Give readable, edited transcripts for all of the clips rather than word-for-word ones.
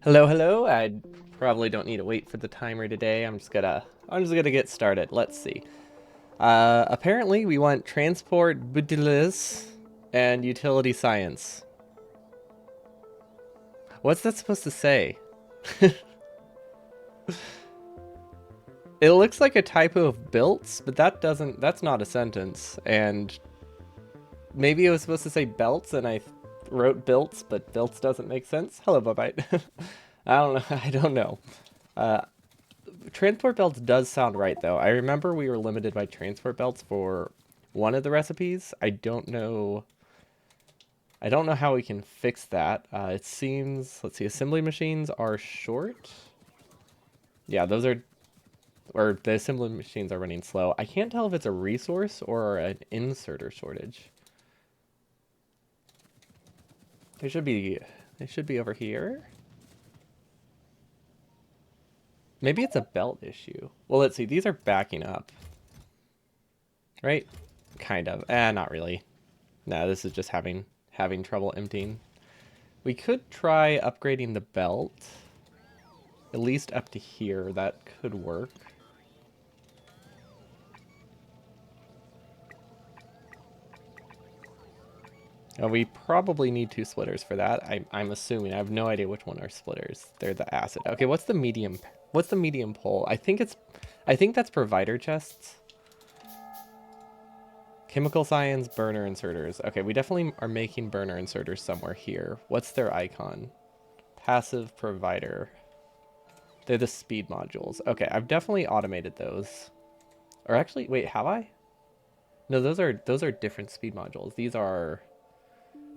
Hello, hello. I probably don't need to wait for the timer today. I'm just gonna get started. Let's see. Apparently we want transport butilis and utility science. What's that supposed to say? It looks like a typo of built, but that's not a sentence. And maybe it was supposed to say belts and I wrote built, but built doesn't make sense. Hello, bye-bye. I don't know. I don't know. Uh, Transport belts does sound right though. I remember we were limited by transport belts for one of the recipes. I don't know how we can fix that. It seems, let's see, assembly machines are short. Yeah, or the assembly machines are running slow. I can't tell if it's a resource or an inserter shortage. They should be, they should be over here. Maybe it's a belt issue. Well, let's see. These are backing up, right? Kind of. Not really. No, this is just having trouble emptying. We could try upgrading the belt. At least up to here. That could work. We probably need two splitters for that. I'm assuming. I have no idea which one are splitters. They're the acid. Okay, what's the medium? What's the medium pole? I think that's provider chests. Chemical science, burner inserters. Okay, we definitely are making burner inserters somewhere here. What's their icon? Passive provider. They're the speed modules. Okay, I've definitely automated those. Or actually, wait, have I? No, those are different speed modules. These are,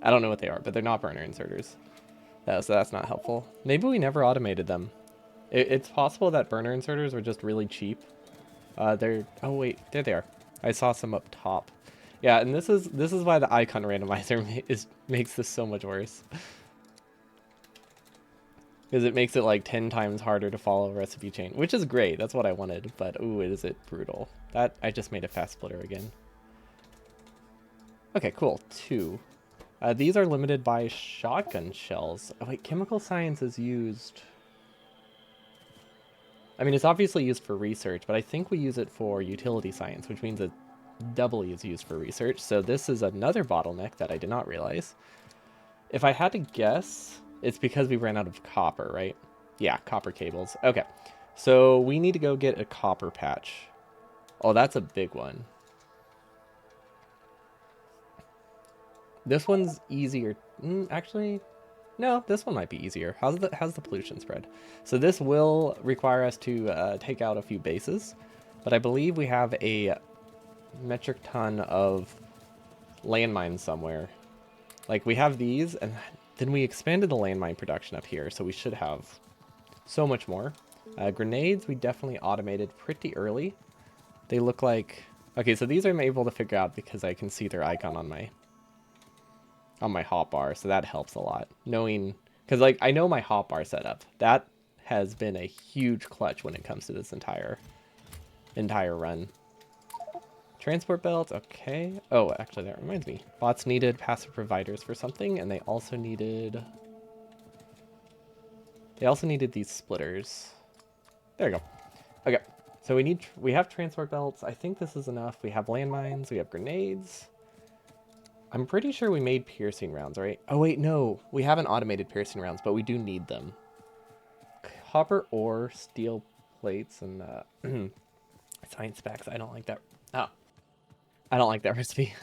I don't know what they are, but they're not burner inserters. So that's not helpful. Maybe we never automated them. It's possible that burner inserters were just really cheap. Oh wait, there they are. I saw some up top. Yeah, and this is why the icon randomizer makes this so much worse. Because it makes it like 10 times harder to follow a recipe chain, which is great. That's what I wanted, but ooh, is it brutal. That I just made a fast splitter again. Okay, cool. Two. These are limited by shotgun shells. Oh wait, chemical science is used. I mean, it's obviously used for research, but I think we use it for utility science, which means it doubly is used for research. So this is another bottleneck that I did not realize. If I had to guess, it's because we ran out of copper, right? Yeah, copper cables. Okay, so we need to go get a copper patch. Oh, that's a big one. This one's easier. Actually, no, this one might be easier. How's the pollution spread? So this will require us to take out a few bases, but I believe we have a metric ton of landmines somewhere. Like we have these, and then we expanded the landmine production up here, so we should have so much more. Grenades we definitely automated pretty early. They look like, okay, so these I'm able to figure out because I can see their icon on my hotbar, so that helps a lot. Knowing, because like I know my hotbar setup, that has been a huge clutch when it comes to this entire run. Transport belts, okay. Oh, actually, that reminds me. Bots needed passive providers for something, and they also needed these splitters. There you go. Okay, so we have transport belts. I think this is enough. We have landmines. We have grenades. I'm pretty sure we made piercing rounds, right? Oh wait, no, we haven't automated piercing rounds, but we do need them. Copper ore, steel plates, and science specs. I don't like that. Oh, I don't like that recipe.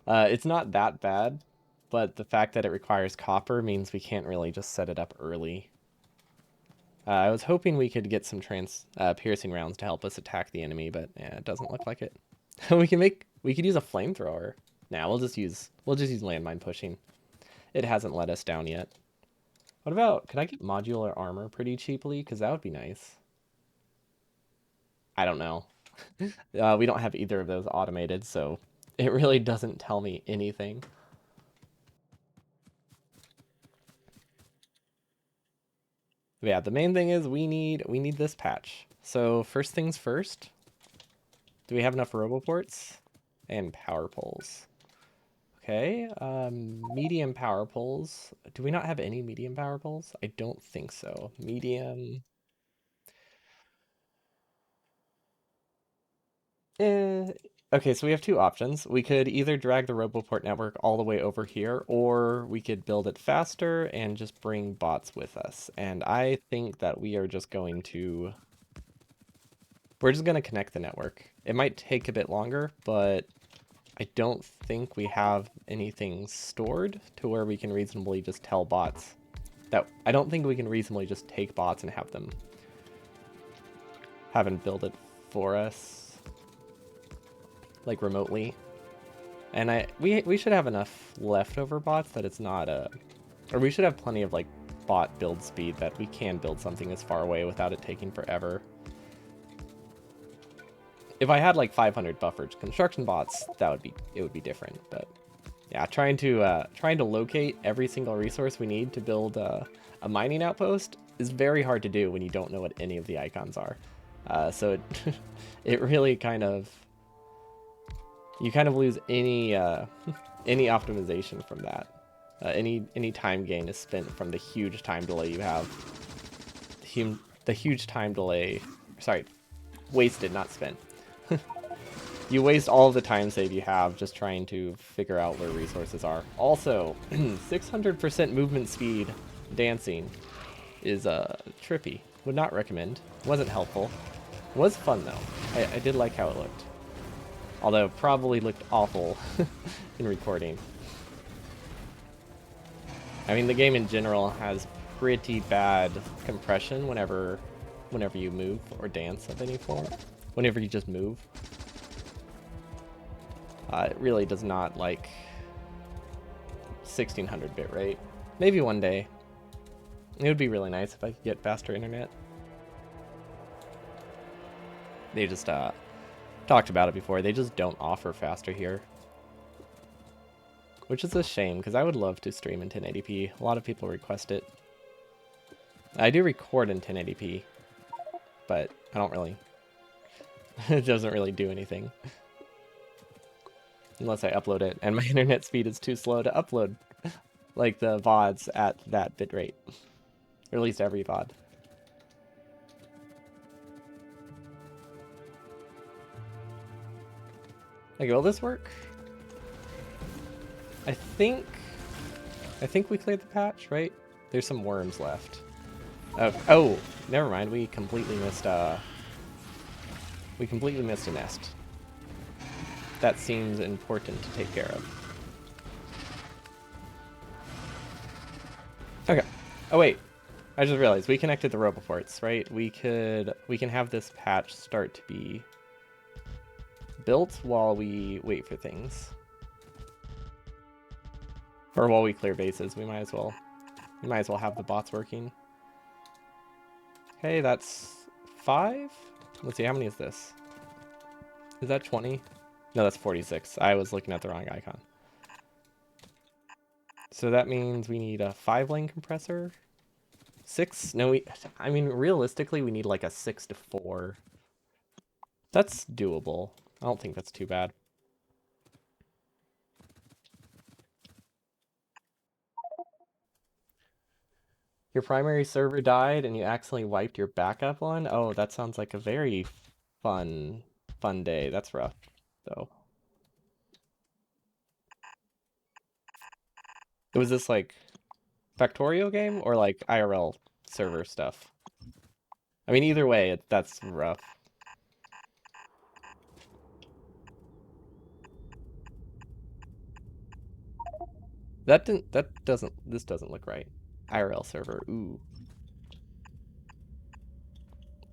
It's not that bad, but the fact that it requires copper means we can't really just set it up early. I was hoping we could get some piercing rounds to help us attack the enemy, but yeah, it doesn't look like it. We could use a flamethrower. Nah, we'll just use landmine pushing. It hasn't let us down yet. What about, could I get modular armor pretty cheaply? Because that would be nice. I don't know. We don't have either of those automated, so it really doesn't tell me anything. But yeah, the main thing is we need this patch. So first things first, do we have enough roboports and power poles? Okay, medium power poles. Do we not have any medium power poles? I don't think so. Medium. Eh. Okay, so we have two options. We could either drag the Roboport network all the way over here, or we could build it faster and just bring bots with us. And I think that we're just gonna connect the network. It might take a bit longer, but I don't think we have anything stored to where we can reasonably just tell bots that I don't think we can reasonably just take bots and have them build it for us, like remotely. And we should have enough leftover bots that it's not or we should have plenty of like bot build speed that we can build something this far away without it taking forever. If I had like 500 buffered construction bots, it would be different. But yeah, trying to locate every single resource we need to build a mining outpost is very hard to do when you don't know what any of the icons are. So it really you kind of lose any any optimization from that. Any time gain is spent from the huge time delay you have. The huge time delay, sorry, wasted, not spent. You waste all of the time save you have just trying to figure out where resources are. Also, 600% movement speed dancing is trippy. Would not recommend. Wasn't helpful. Was fun though. I did like how it looked. Although it probably looked awful in recording. I mean, the game in general has pretty bad compression whenever you move or dance of any form. Whenever you just move. It really does not like 1600 bit rate. Maybe one day. It would be really nice if I could get faster internet. They just talked about it before. They just don't offer faster here. Which is a shame, because I would love to stream in 1080p. A lot of people request it. I do record in 1080p, but I don't really... it doesn't really do anything. Unless I upload it, and my internet speed is too slow to upload, like the VODs at that bitrate. Or at least every VOD. Okay, will this work? I think we cleared the patch, right? There's some worms left. Oh, never mind. We completely missed a nest. That seems important to take care of. Okay. Oh wait, I just realized we connected the Roboports, right? We can have this patch start to be built while we wait for things. Or while we clear bases, we might as well have the bots working. Okay, that's 5. Let's see, how many is this? Is that 20? No, that's 46. I was looking at the wrong icon. So that means we need a 5-lane compressor. 6? No, I mean, realistically, we need like a 6 to 4. That's doable. I don't think that's too bad. Your primary server died and you accidentally wiped your backup one? Oh, that sounds like a very fun day. That's rough, though. Was this like Factorio game or like IRL server stuff? I mean, either way, that's rough. This doesn't look right. IRL server, ooh.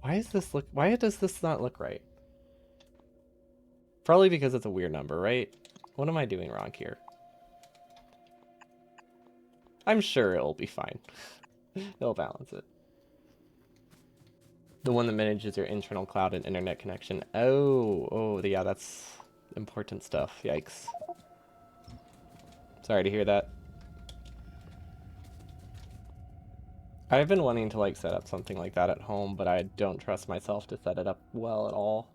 Why does this not look right? Probably because it's a weird number, right? What am I doing wrong here? I'm sure it'll be fine. It'll balance it. The one that manages your internal cloud and internet connection. Oh, yeah, that's important stuff. Yikes. Sorry to hear that. I've been wanting to like set up something like that at home, but I don't trust myself to set it up well at all.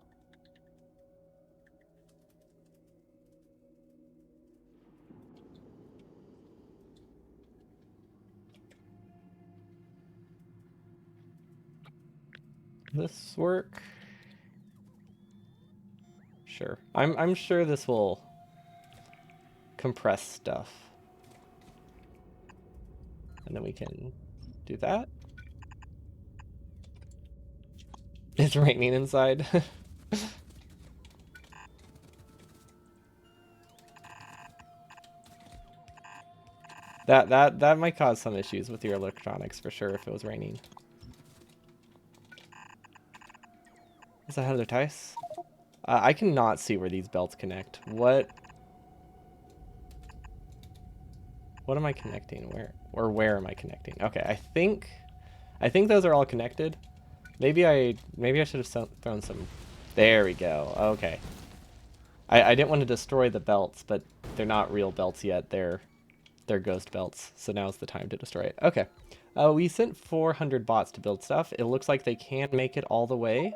This work? Sure. I'm sure this will compress stuff. And then we can do that. It's raining inside. That might cause some issues with your electronics for sure if it was raining. Is that how they're ties? I cannot see where these belts connect. What am I connecting? Where am I connecting? Okay, I think those are all connected. Maybe I should have thrown some. There we go. Okay. I didn't want to destroy the belts, but they're not real belts yet. They're ghost belts. So now's the time to destroy it. Okay. We sent 400 bots to build stuff. It looks like they can make it all the way.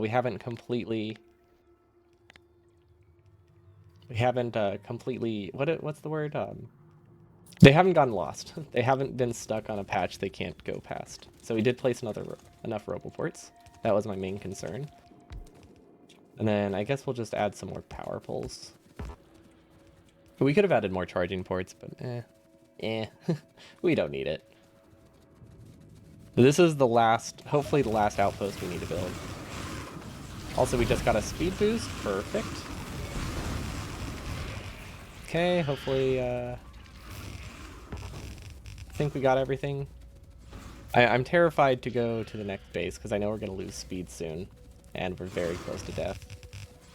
We haven't completely. What's the word? They haven't gotten lost. They haven't been stuck on a patch they can't go past. So we did place enough roboports. That was my main concern. And then I guess we'll just add some more power poles. We could have added more charging ports, but we don't need it. This is the last, hopefully the last outpost we need to build. Also, we just got a speed boost. Perfect. Okay, hopefully, I think we got everything. I'm terrified to go to the next base because I know we're going to lose speed soon. And we're very close to death.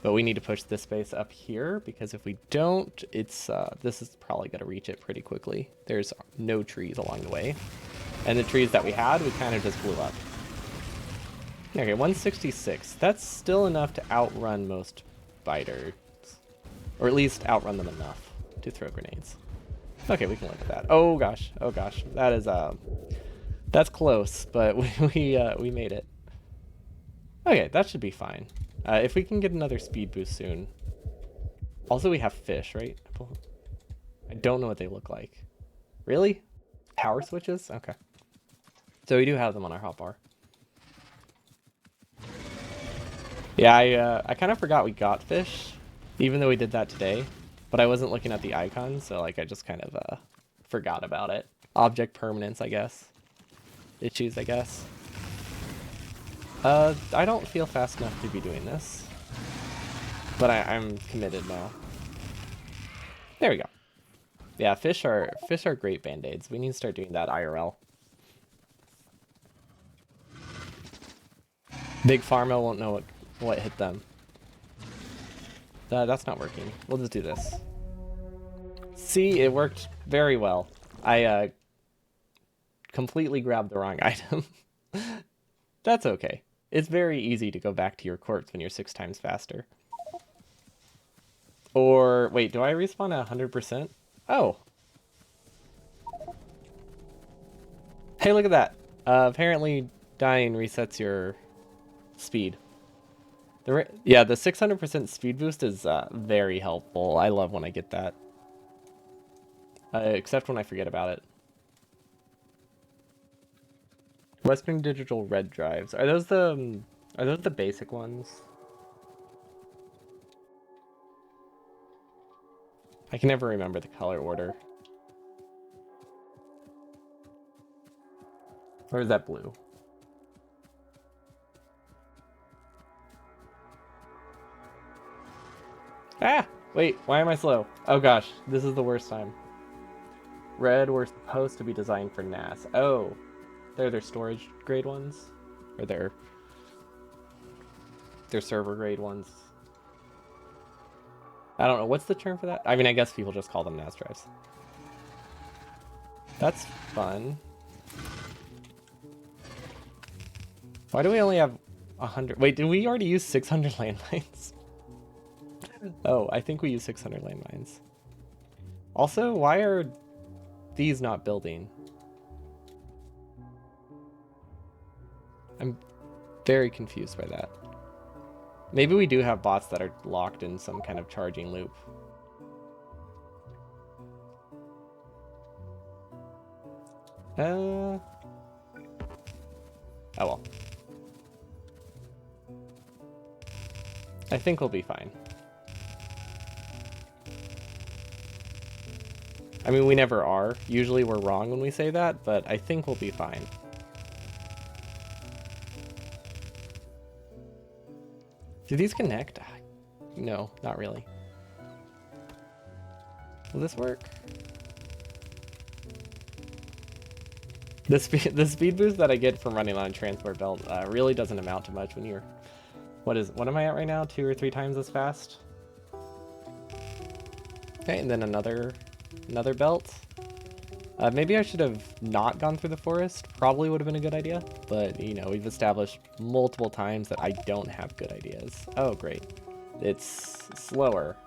But we need to push this base up here because if we don't, this is probably going to reach it pretty quickly. There's no trees along the way. And the trees that we had, we kind of just blew up. Okay, 166. That's still enough to outrun most biters. Or at least outrun them enough to throw grenades. Okay, we can look at that. Oh gosh, oh gosh. That is, that's close, but we made it. Okay, that should be fine. If we can get another speed boost soon. Also, we have fish, right? I don't know what they look like. Really? Power switches? Okay. So we do have them on our hotbar. Yeah, I kind of forgot we got fish, even though we did that today. But I wasn't looking at the icon, so like I just kind of forgot about it. Object permanence, I guess. Issues, I guess. I don't feel fast enough to be doing this. But I'm committed now. There we go. Yeah, fish are great band-aids. We need to start doing that IRL. Big Pharma won't know what hit them. That's not working. We'll just do this. See, it worked very well. I completely grabbed the wrong item. That's okay. It's very easy to go back to your corpse when you're 6 times faster. Or, wait, do I respawn at 100%? Oh. Hey, look at that. Apparently dying resets your speed. Yeah, the 600% speed boost is very helpful. I love when I get that. Except when I forget about it. Western Digital red drives. Are those the basic ones? I can never remember the color order. Or is that blue? Ah! Wait, why am I slow? Oh gosh, this is the worst time. Red were supposed to be designed for NAS. Oh, they're their storage grade ones? Or their server grade ones? I don't know, what's the term for that? I mean, I guess people just call them NAS drives. That's fun. Why do we only have 100? Wait, did we already use 600 landmines? Oh, I think we used 600 landmines. Also, why are these not building? I'm very confused by that. Maybe we do have bots that are locked in some kind of charging loop. Oh well. I think we'll be fine. I mean, we never are. Usually we're wrong when we say that, but I think we'll be fine. Do these connect? No, not really. Will this work? The speed boost that I get from running on a transport belt really doesn't amount to much when you're... What am I at right now? 2 or 3 times as fast? Okay, and then another belt. Maybe I should have not gone through the forest. Probably would have been a good idea. But, you know, we've established multiple times that I don't have good ideas. Oh, great. It's slower.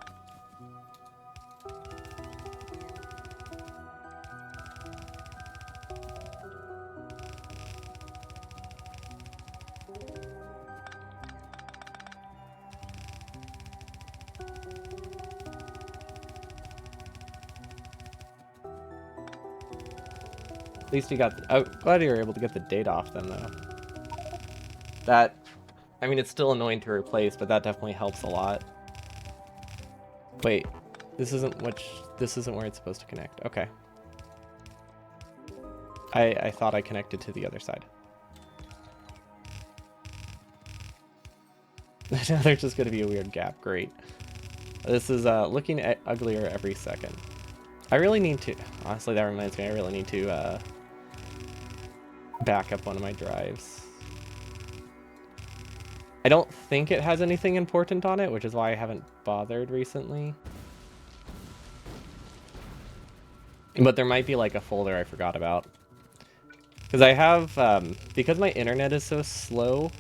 At least you got... I'm glad you were able to get the date off then, though. That... I mean, it's still annoying to replace, but that definitely helps a lot. Wait. This isn't where it's supposed to connect. Okay. I thought I connected to the other side. Now there's just going to be a weird gap. Great. This is looking uglier every second. I really need to... Honestly, that reminds me. I really need to back up one of my drives. I don't think it has anything important on it, which is why I haven't bothered recently. But there might be like a folder I forgot about. Because I have... because my internet is so slow,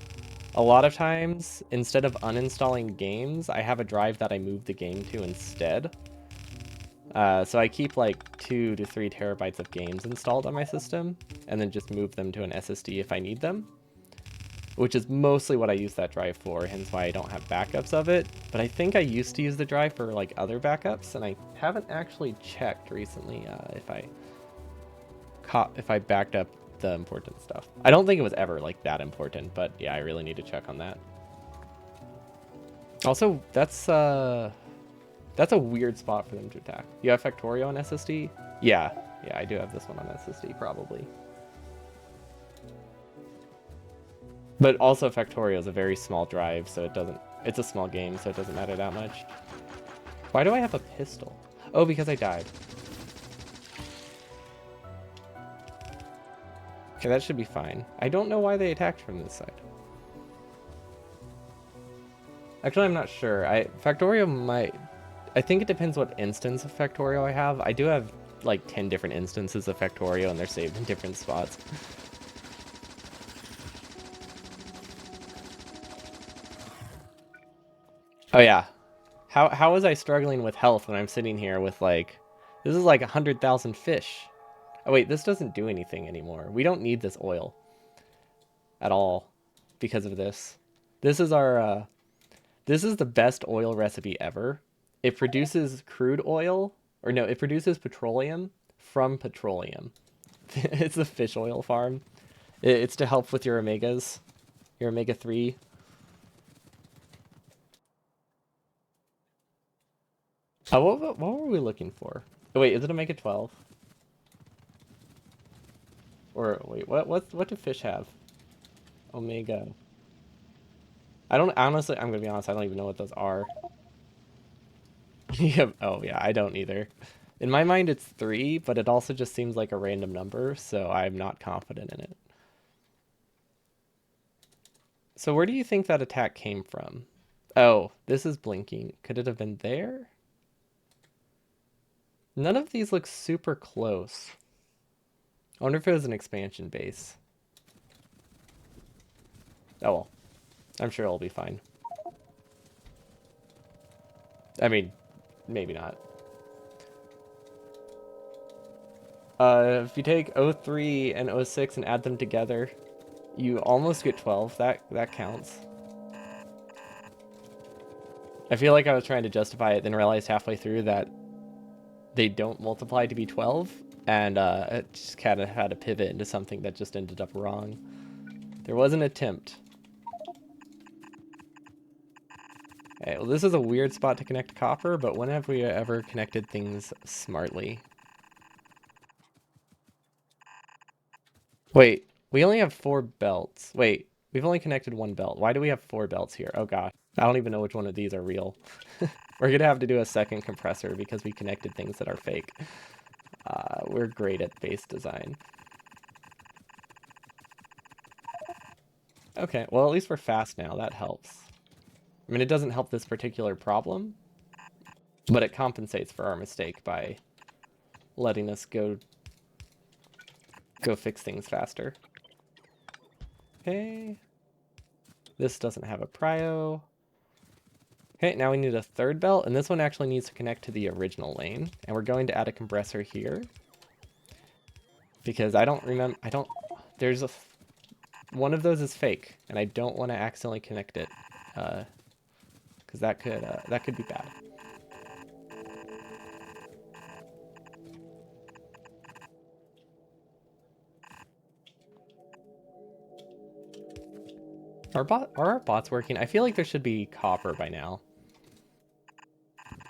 a lot of times, instead of uninstalling games, I have a drive that I move the game to instead. So I keep like 2 to 3 terabytes of games installed on my system, and then just move them to an SSD if I need them. Which is mostly what I use that drive for, hence why I don't have backups of it. But I think I used to use the drive for like other backups, and I haven't actually checked recently if I backed up the important stuff. I don't think it was ever like that important, but yeah, I really need to check on that. Also, that's a weird spot for them to attack. You have Factorio on SSD? Yeah, I do have this one on SSD probably. But also Factorio is a very small drive, so it's a small game, so it doesn't matter that much. Why do I have a pistol? Oh, because I died. Okay, that should be fine. I don't know why they attacked from this side. Actually, I'm not sure. Factorio might... I think it depends what instance of Factorio I have. I do have like 10 different instances of Factorio, and they're saved in different spots. Oh yeah. How was I struggling with health when I'm sitting here with like... This is like 100,000 fish. Oh wait, this doesn't do anything anymore. We don't need this oil. At all. Because of this. This is our... This is the best oil recipe ever. It produces crude oil. Or no, it produces petroleum from petroleum. It's the fish oil farm. It's to help with your omegas. Your omega-3. What were we looking for? Oh, wait, is it omega-12? Or wait, what do fish have? Omega. I don't honestly. I'm gonna be honest. I don't even know what those are. Yeah. Oh yeah, I don't either. In my mind, it's 3, but it also just seems like a random number, so I'm not confident in it. So where do you think that attack came from? Oh, this is blinking. Could it have been there? None of these look super close. I wonder if it was an expansion base. Oh well. I'm sure it'll be fine. I mean, maybe not. If you take 03 and 06 and add them together, you almost get 12. That counts. I feel like I was trying to justify it, then realized halfway through that they don't multiply to be 12, and it just kind of had to pivot into something that just ended up wrong. There was an attempt. Okay, well, this is a weird spot to connect copper, but when have we ever connected things smartly? Wait, we only have 4 belts. Wait, we've only connected 1 belt. Why do we have 4 belts here? Oh gosh, I don't even know which one of these are real. We're gonna have to do a second compressor because we connected things that are fake. We're great at base design. Okay, well, at least we're fast now. That helps. I mean, it doesn't help this particular problem, but it compensates for our mistake by letting us go fix things faster. Okay. This doesn't have a prio. Okay, now we need a 3rd belt, and this one actually needs to connect to the original lane. And we're going to add a compressor here. Because I don't remember, there's one of those is fake, and I don't want to accidentally connect it. Because that could be bad. Are our bots working? I feel like there should be copper by now.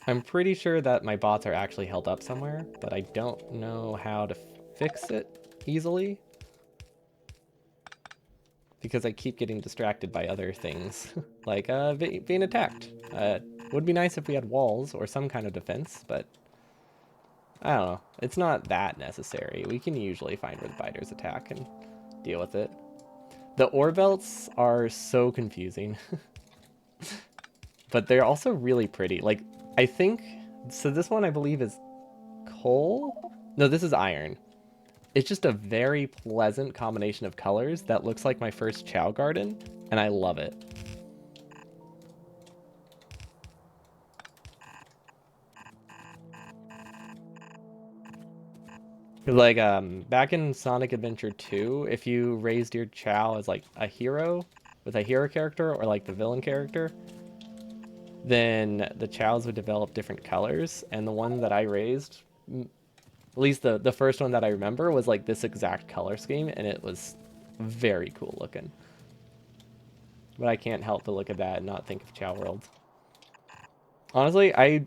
I'm pretty sure that my bots are actually held up somewhere, but I don't know how to fix it easily. Because I keep getting distracted by other things, like being attacked. Would be nice if we had walls or some kind of defense, but I don't know. It's not that necessary. We can usually find where the biters attack and deal with it. The ore belts are so confusing. But they're also really pretty. Like, I think... So this one, I believe, is coal? No, this is iron. It's just a very pleasant combination of colors that looks like my first Chow garden, and I love it. Like, back in Sonic Adventure 2, if you raised your Chow as, like, a hero, with a hero character, or, like, the villain character, then the Chows would develop different colors, and the one that I raised, at least the first one that I remember, was, like, this exact color scheme, and it was very cool looking. But I can't help but look at that and not think of Chow World. Honestly, I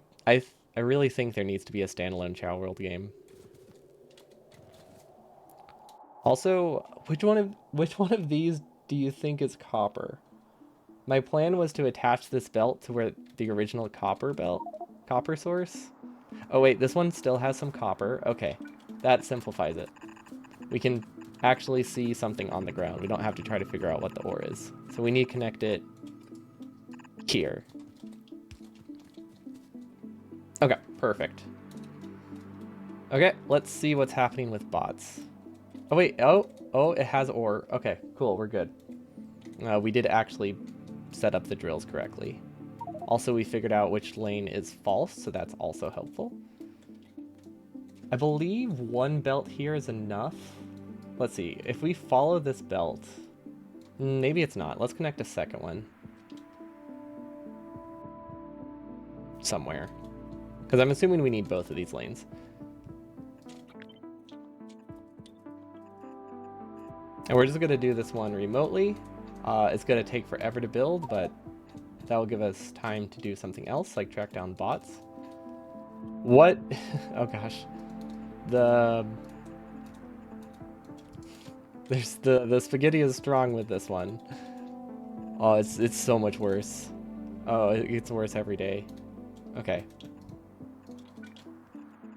really think there needs to be a standalone Chow World game. Also, which one of these do you think is copper? My plan was to attach this belt to where the original copper source. Oh wait, this one still has some copper. Okay, that simplifies it. We can actually see something on the ground. We don't have to try to figure out what the ore is. So we need to connect it here. Okay, perfect. Okay, let's see what's happening with bots. Oh wait, oh, it has ore. Okay, cool, we're good. We did actually set up the drills correctly. Also, we figured out which lane is false, so that's also helpful. I believe 1 belt here is enough. Let's see, if we follow this belt, maybe it's not. Let's connect a 2nd one. Somewhere. Because I'm assuming we need both of these lanes. And we're just going to do this one remotely. It's going to take forever to build, but that will give us time to do something else, like track down bots. What? Oh gosh. The spaghetti is strong with this one. Oh, it's so much worse. Oh, it gets worse every day. Okay.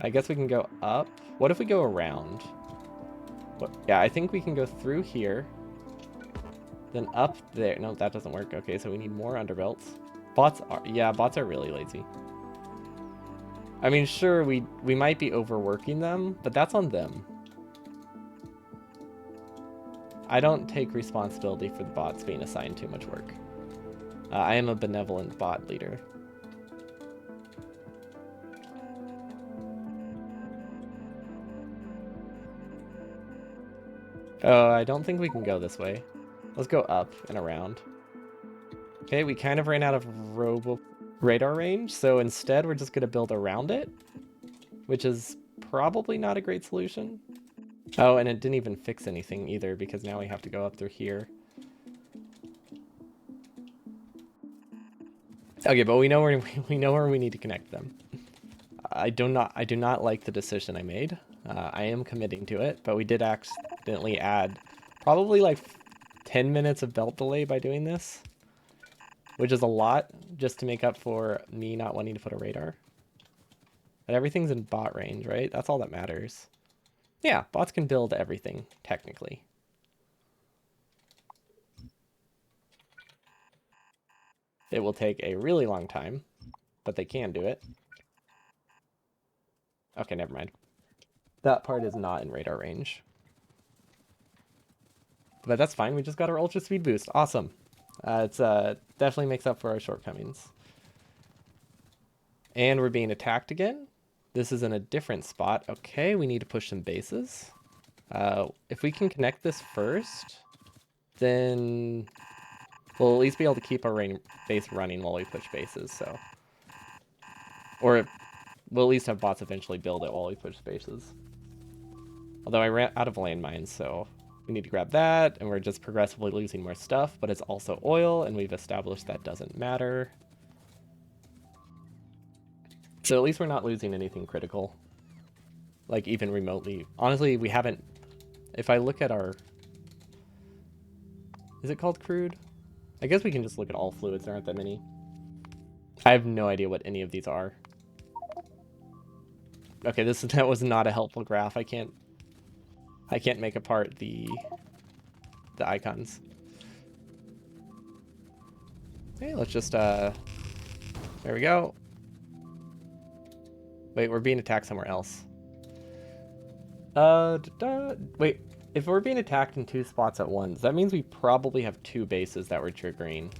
I guess we can go up. What if we go around? What? Yeah, I think we can go through here. Then up there. No, that doesn't work. Okay, so we need more underbelts. Bots are really lazy. I mean, sure, we might be overworking them, but that's on them. I don't take responsibility for the bots being assigned too much work. I am a benevolent bot leader. Oh, I don't think we can go this way. Let's go up and around. Okay, we kind of ran out of radar range, so instead we're just going to build around it, which is probably not a great solution. Oh, and it didn't even fix anything either, because now we have to go up through here. Okay, but we know where we know where we need to connect them. I do not like the decision I made. I am committing to it, but we did accidentally add probably like 10 minutes of belt delay by doing this, which is a lot just to make up for me not wanting to put a radar. But everything's in bot range, right? That's all that matters. Yeah, bots can build everything, technically. It will take a really long time, but they can do it. Okay, never mind. That part is not in radar range. But that's fine, we just got our ultra speed boost. Awesome. It's definitely makes up for our shortcomings. And we're being attacked again. This is in a different spot. Okay, we need to push some bases. If we can connect this first, then we'll at least be able to keep our base running while we push bases, so. Or we'll at least have bots eventually build it while we push bases. Although I ran out of landmines, so we need to grab that, and we're just progressively losing more stuff, but it's also oil, and we've established that doesn't matter. So at least we're not losing anything critical. Like, even remotely. Honestly, we haven't... If I look at our... Is it called crude? I guess we can just look at all fluids. There aren't that many. I have no idea what any of these are. Okay, that was not a helpful graph. I can't make apart the icons. Okay, let's just there we go. Wait, we're being attacked somewhere else. Wait, if we're being attacked in 2 spots at once, that means we probably have 2 bases that we're triggering.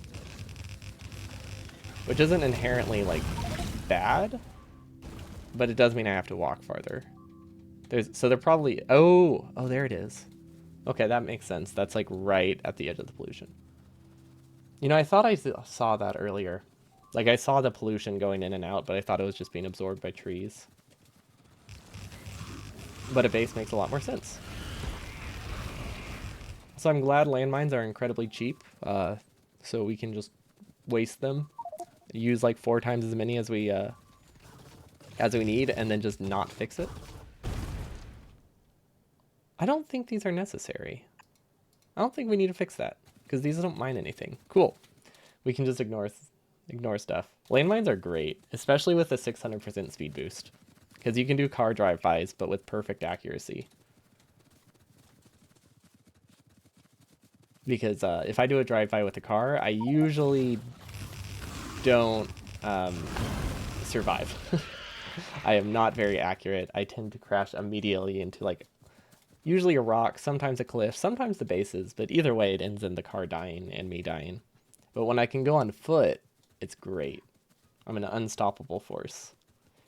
Which isn't inherently, like, bad, but it does mean I have to walk farther. So they're probably... Oh, there it is. Okay, that makes sense. That's, like, right at the edge of the pollution. You know, I thought I saw that earlier. Like, I saw the pollution going in and out, but I thought it was just being absorbed by trees. But a base makes a lot more sense. So I'm glad landmines are incredibly cheap, so we can just waste them. Use like 4 times as many as we need, and then just not fix it. I don't think these are necessary. I don't think we need to fix that, because these don't mine anything. Cool. We can just ignore stuff. Landmines are great, especially with the 600% speed boost, because you can do car drive-bys, but with perfect accuracy. Because if I do a drive-by with a car, I usually don't survive. I am not very accurate. I tend to crash immediately into, like, usually a rock, sometimes a cliff, sometimes the bases, but either way it ends in the car dying and me dying. But when I can go on foot, it's great. I'm an unstoppable force.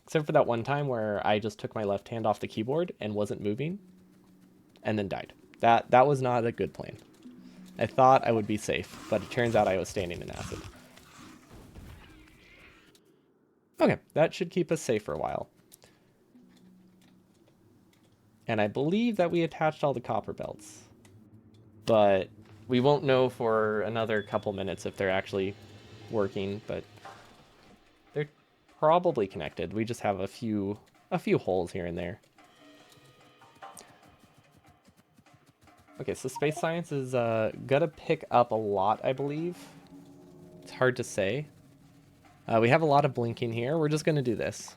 Except for that one time where I just took my left hand off the keyboard and wasn't moving, and then died. That was not a good plan. I thought I would be safe, but it turns out I was standing in acid. Okay, that should keep us safe for a while. And I believe that we attached all the copper belts. But we won't know for another couple minutes if they're actually working, but they're probably connected. We just have a few holes here and there. Okay, so space science is gonna pick up a lot, I believe. It's hard to say. We have a lot of blinking here. We're just gonna do this,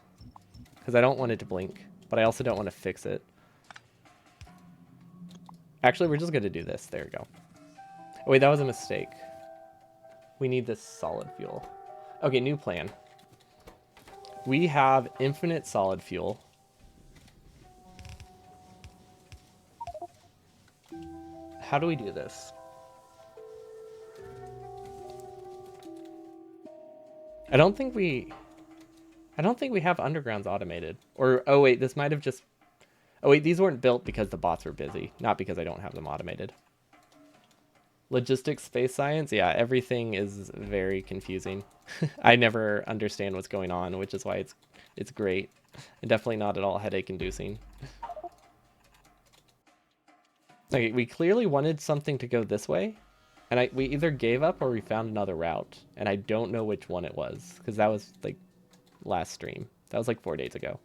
because I don't want it to blink, but I also don't want to fix it. Actually, we're just gonna do this. There we go. Oh, wait, that was a mistake. We need this solid fuel. Okay, new plan. We have infinite solid fuel. How do we do this? I don't think we have undergrounds automated. Or, oh wait, this might have just... Oh wait, these weren't built because the bots were busy, not because I don't have them automated. Logistics, space science, yeah, everything is very confusing. I never understand what's going on, which is why it's great. And definitely not at all headache-inducing. Okay, we clearly wanted something to go this way, And we either gave up or we found another route. And I don't know which one it was. Because that was like last stream. That was like 4 days ago.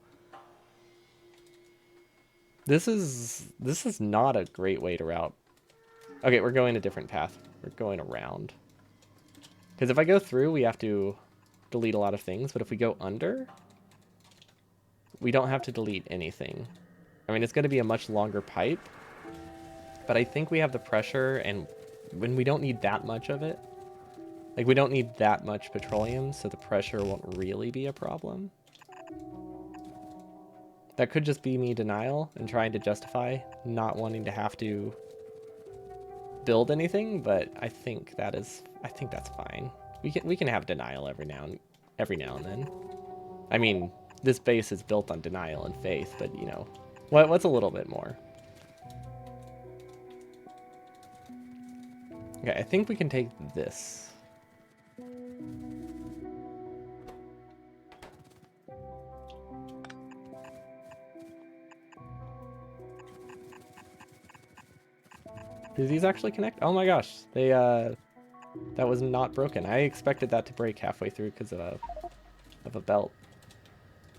This is not a great way to route. Okay, we're going a different path. We're going around. Because if I go through, we have to delete a lot of things. But if we go under, we don't have to delete anything. I mean, it's going to be a much longer pipe. But I think we have the pressure, and when we don't need that much of it. Like, we don't need that much petroleum, so the pressure won't really be a problem. That could just be me denial and trying to justify not wanting to have to build anything, but I think that's fine. We can have denial every now and then. I mean, this base is built on denial and faith, but you know, what's a little bit more? Okay, I think we can take this. Do these actually connect? Oh my gosh, they that was not broken. I expected that to break halfway through because of a belt.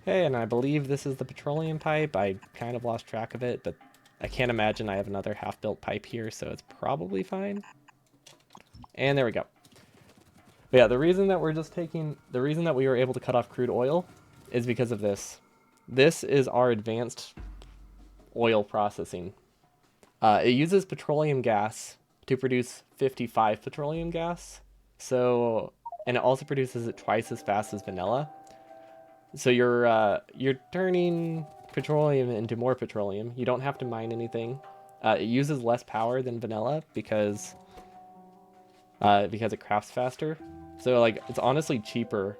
Okay, and I believe this is the petroleum pipe. I kind of lost track of it, but I can't imagine I have another half-built pipe here, so it's probably fine. And there we go. But yeah, the reason that we were able to cut off crude oil is because of this. This is our advanced oil processing. It uses petroleum gas to produce 55 petroleum gas. So, and it also produces it twice as fast as vanilla. So you're turning petroleum into more petroleum. You don't have to mine anything. It uses less power than vanilla because it crafts faster. So like it's honestly cheaper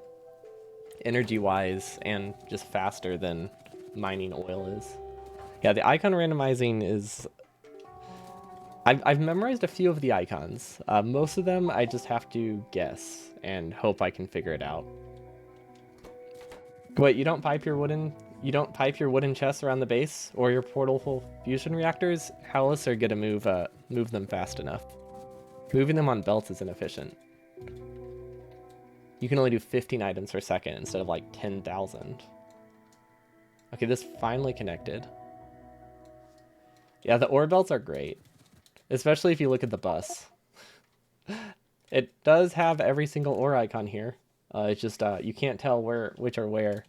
energy-wise and just faster than mining oil is. Yeah, the icon randomizing is... I've memorized a few of the icons. Most of them I just have to guess and hope I can figure it out. Wait, you don't pipe your wooden chests around the base or your portable fusion reactors? How else are you gonna move them fast enough? Moving them on belts is inefficient. You can only do 15 items per second instead of like 10,000. Okay, this finally connected. Yeah, the ore belts are great. Especially if you look at the bus. It does have every single ore icon here. It's just you can't tell which are where.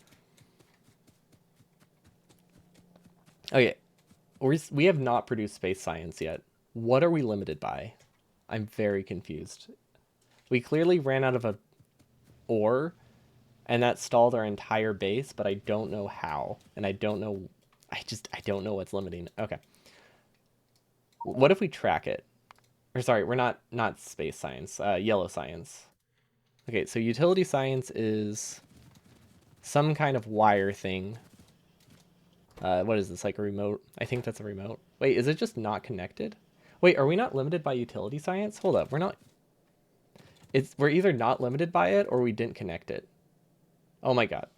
Okay, we have not produced space science yet. What are we limited by? I'm very confused. We clearly ran out of a ore, and that stalled our entire base, but I don't know how, and I don't know what's limiting. Okay. What if we track it? Or sorry, we're not space science, yellow science. Okay, so utility science is some kind of wire thing. What is this, like a remote? I think that's a remote. Wait, is it just not connected? Wait, are we not limited by utility science? Hold up, we're not... We're either not limited by it or we didn't connect it. Oh my god.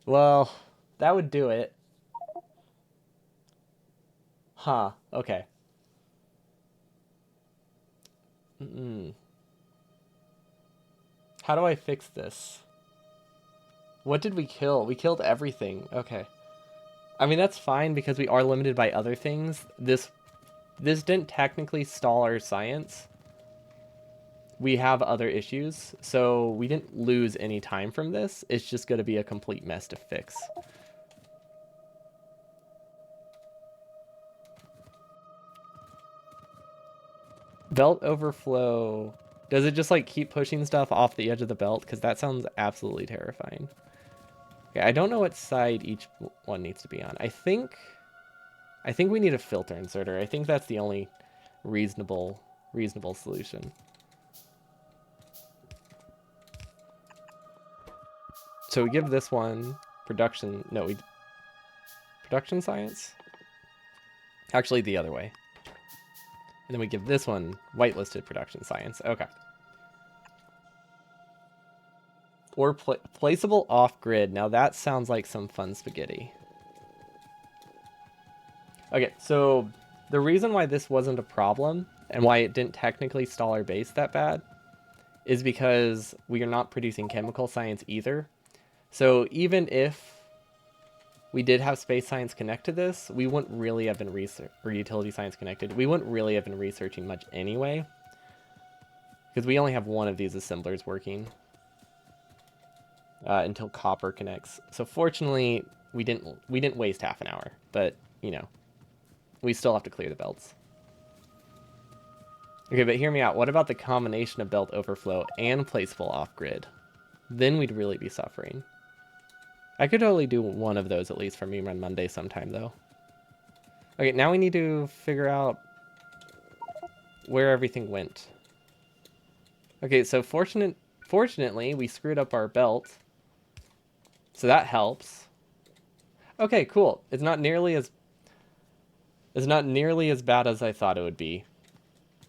Well, that would do it. Huh, okay. How do I fix this? What did we kill? We killed everything. Okay. I mean, that's fine because we are limited by other things. This didn't technically stall our science. We have other issues, so we didn't lose any time from this. It's just going to be a complete mess to fix. Belt overflow. Does it just like keep pushing stuff off the edge of the belt? Because that sounds absolutely terrifying. Okay, I don't know what side each one needs to be on. I think we need a filter inserter. I think that's the only reasonable solution. So we give this one production science? Actually, the other way. And then we give this one whitelisted production science. Okay. Or placeable off-grid. Now that sounds like some fun spaghetti. Okay, so the reason why this wasn't a problem and why it didn't technically stall our base that bad is because we are not producing chemical science either. So even if we did have space science connect to this, we wouldn't really have been or utility science connected. We wouldn't really have been researching much anyway, because we only have one of these assemblers working until copper connects. So fortunately, we didn't waste half an hour, but you know, we still have to clear the belts. Okay, but hear me out. What about the combination of belt overflow and placeable off grid? Then we'd really be suffering. I could totally do one of those at least for Meme Run Monday sometime though. Okay, now we need to figure out where everything went. Okay, so fortunately we screwed up our belt, so that helps. Okay, cool. It's not nearly as bad as I thought it would be,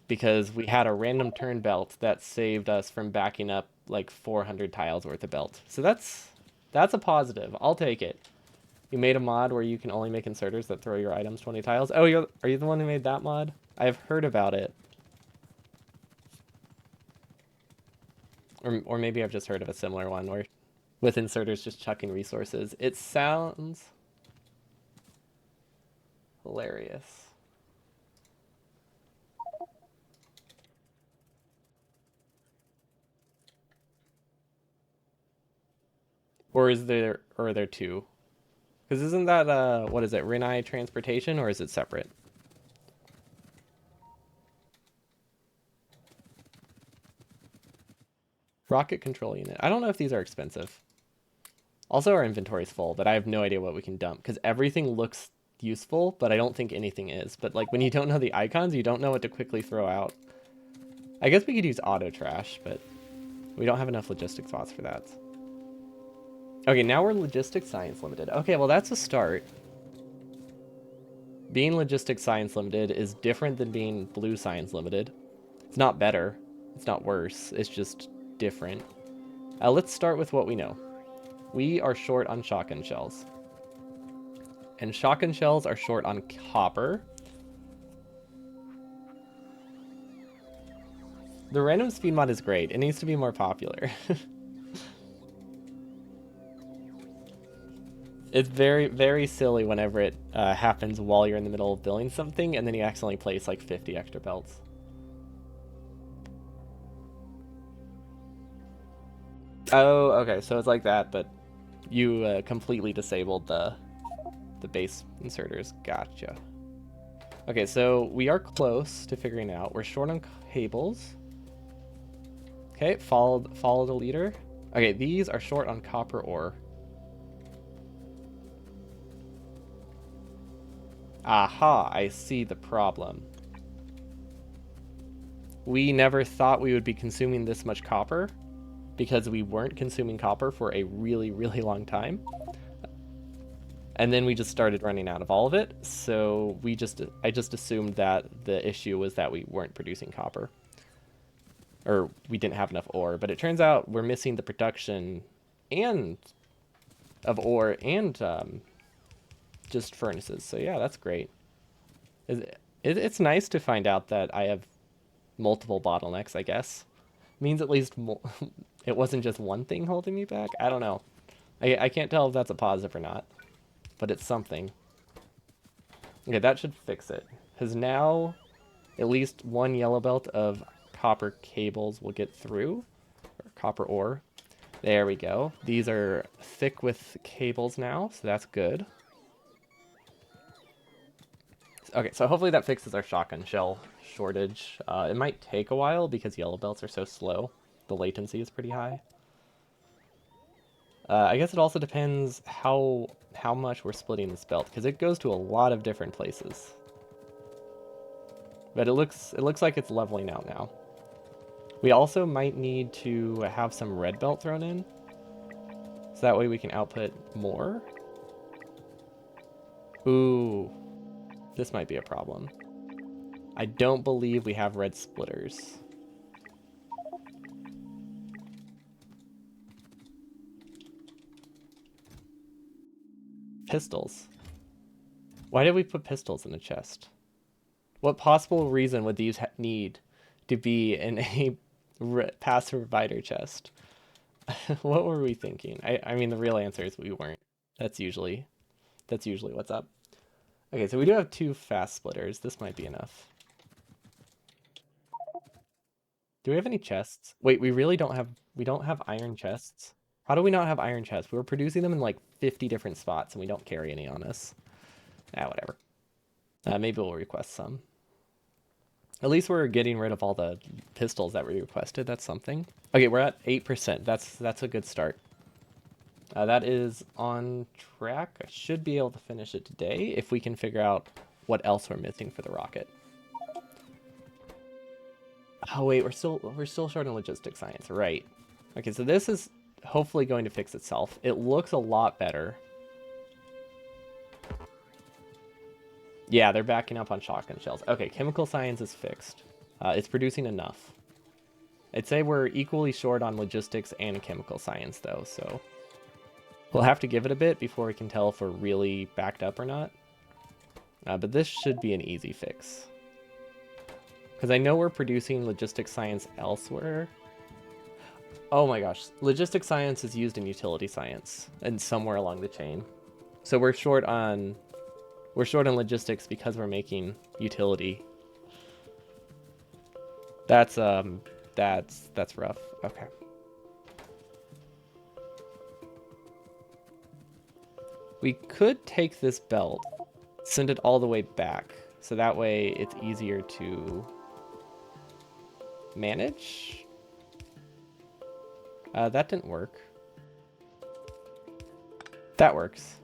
because we had a random turn belt that saved us from backing up like 400 tiles worth of belt. So that's a positive. I'll take it. You made a mod where you can only make inserters that throw your items 20 tiles. Oh, are you the one who made that mod? I've heard about it. Or maybe I've just heard of a similar one where with inserters just chucking resources. It sounds hilarious. Or are there two? Because isn't that what is it, Renai transportation, or is it separate? Rocket control unit. I don't know if these are expensive. Also, our inventory's full, but I have no idea what we can dump because everything looks useful, but I don't think anything is. But like when you don't know the icons, you don't know what to quickly throw out. I guess we could use auto trash, but we don't have enough logistics spots for that. Okay, now we're logistics science limited. Okay, well that's a start. Being logistics science limited is different than being blue science limited. It's not better. It's not worse. It's just different. Let's start with what we know. We are short on shotgun shells. And shotgun shells are short on copper. The random speed mod is great. It needs to be more popular. It's very, very silly whenever it happens while you're in the middle of building something and then you accidentally place like 50 extra belts. Oh, okay, so it's like that, but you completely disabled the base inserters. Gotcha. Okay, so we are close to figuring it out. We're short on cables. Okay, follow the leader. Okay, these are short on copper ore. Aha, I see the problem. We never thought we would be consuming this much copper because we weren't consuming copper for a really, really long time. And then we just started running out of all of it. So I just assumed that the issue was that we weren't producing copper. Or we didn't have enough ore. But it turns out we're missing the production and of ore and just furnaces. So yeah, that's great. It's nice to find out that I have multiple bottlenecks, I guess. Means at least it wasn't just one thing holding me back. I don't know. I can't tell if that's a positive or not, but it's something. Okay, that should fix it. Because now at least one yellow belt of copper cables will get through, or copper ore. There we go. These are thick with cables now, so that's good. Okay, so hopefully that fixes our shotgun shell shortage. It might take a while because yellow belts are so slow. The latency is pretty high. I guess it also depends how much we're splitting this belt, because it goes to a lot of different places. But it looks like it's leveling out now. We also might need to have some red belt thrown in, so that way we can output more. Ooh, this might be a problem. I don't believe we have red splitters. Pistols. Why did we put pistols in the chest? What possible reason would these need to be in a passive provider chest? What were we thinking? I mean, the real answer is we weren't. That's usually what's up. Okay, so we do have 2 fast splitters. This might be enough. Do we have any chests? Wait, we don't have iron chests. How do we not have iron chests? We were producing them in like 50 different spots and we don't carry any on us. Ah, whatever. Maybe we'll request some. At least we're getting rid of all the pistols that we requested. That's something. Okay, we're at 8%. That's a good start. That is on track. I should be able to finish it today if we can figure out what else we're missing for the rocket. Oh wait, we're still short on logistics science, right? Okay, so this is hopefully going to fix itself. It looks a lot better. Yeah, they're backing up on shotgun shells. Okay, chemical science is fixed. It's producing enough. I'd say we're equally short on logistics and chemical science though, so we'll have to give it a bit before we can tell if we're really backed up or not. But this should be an easy fix. Because I know we're producing logistics science elsewhere. Oh my gosh, logistics science is used in utility science and somewhere along the chain. So we're short on logistics because we're making utility. That's rough. Okay. We could take this belt, send it all the way back, so that way it's easier to manage. That didn't work. That works.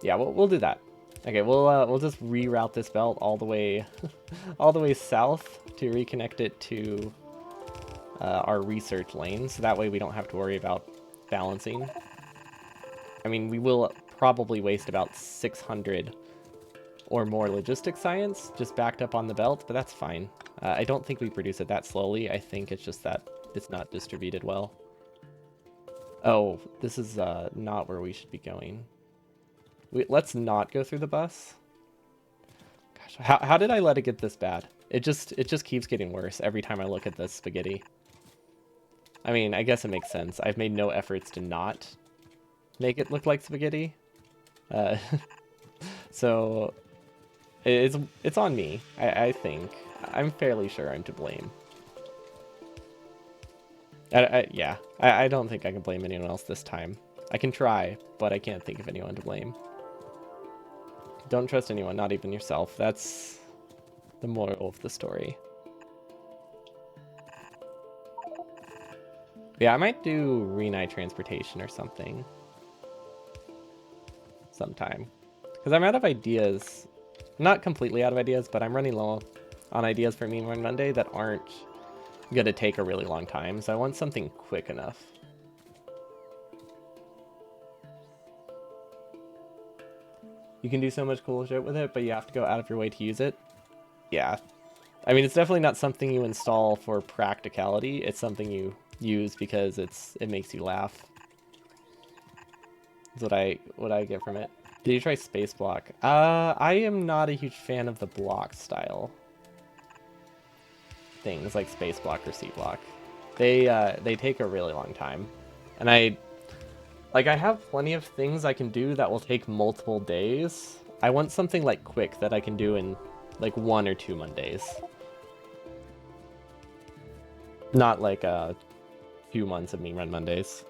Yeah, we'll do that. Okay, we'll just reroute this belt all the way all the way south to reconnect it to our research lane, so that way we don't have to worry about balancing. I mean, we will probably waste about 600 or more logistics science just backed up on the belt, but that's fine. I don't think we produce it that slowly. I think it's just that it's not distributed well. Oh, this is not where we should be going. Let's not go through the bus. Gosh, how did I let it get this bad? It just keeps getting worse every time I look at this spaghetti. I mean, I guess it makes sense. I've made no efforts to not make it look like spaghetti. So it's on me, I think. I'm fairly sure I'm to blame. Yeah, I don't think I can blame anyone else this time. I can try, but I can't think of anyone to blame. Don't trust anyone, not even yourself. That's the moral of the story. Yeah, I might do Renai transportation or something. Sometime. Because I'm out of ideas. Not completely out of ideas, but I'm running low on ideas for Meme Run Monday that aren't going to take a really long time. So I want something quick enough. You can do so much cool shit with it, but you have to go out of your way to use it. Yeah. I mean, it's definitely not something you install for practicality. It's something you use because it makes you laugh. That's what I get from it. Did you try Space Block? I am not a huge fan of the block style things like Space Block or C Block. They take a really long time, and I have plenty of things I can do that will take multiple days. I want something like quick that I can do in like 1 or 2 Mondays. Not like a few months of Meme Run Mondays.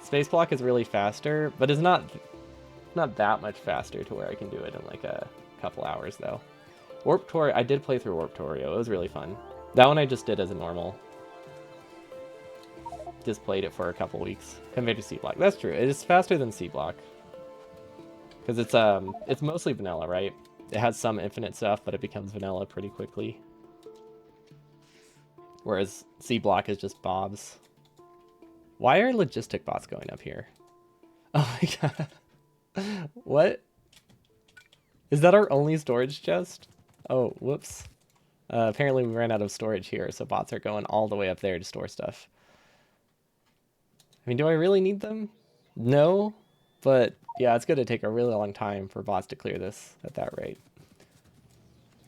Space Block is really faster, but it's not that much faster to where I can do it in like a couple hours though. Warp Tour, I did play through Warp Torio. It was really fun. That one I just did as a normal. Just played it for a couple weeks compared to C Block. That's true. It is faster than C Block because it's mostly vanilla, right? It has some infinite stuff, but it becomes vanilla pretty quickly. Whereas C Block is just Bob's. Why are logistic bots going up here? Oh my god. What? Is that our only storage chest? Oh, whoops. Apparently we ran out of storage here, so bots are going all the way up there to store stuff. I mean, do I really need them? No, but yeah, it's going to take a really long time for bots to clear this at that rate.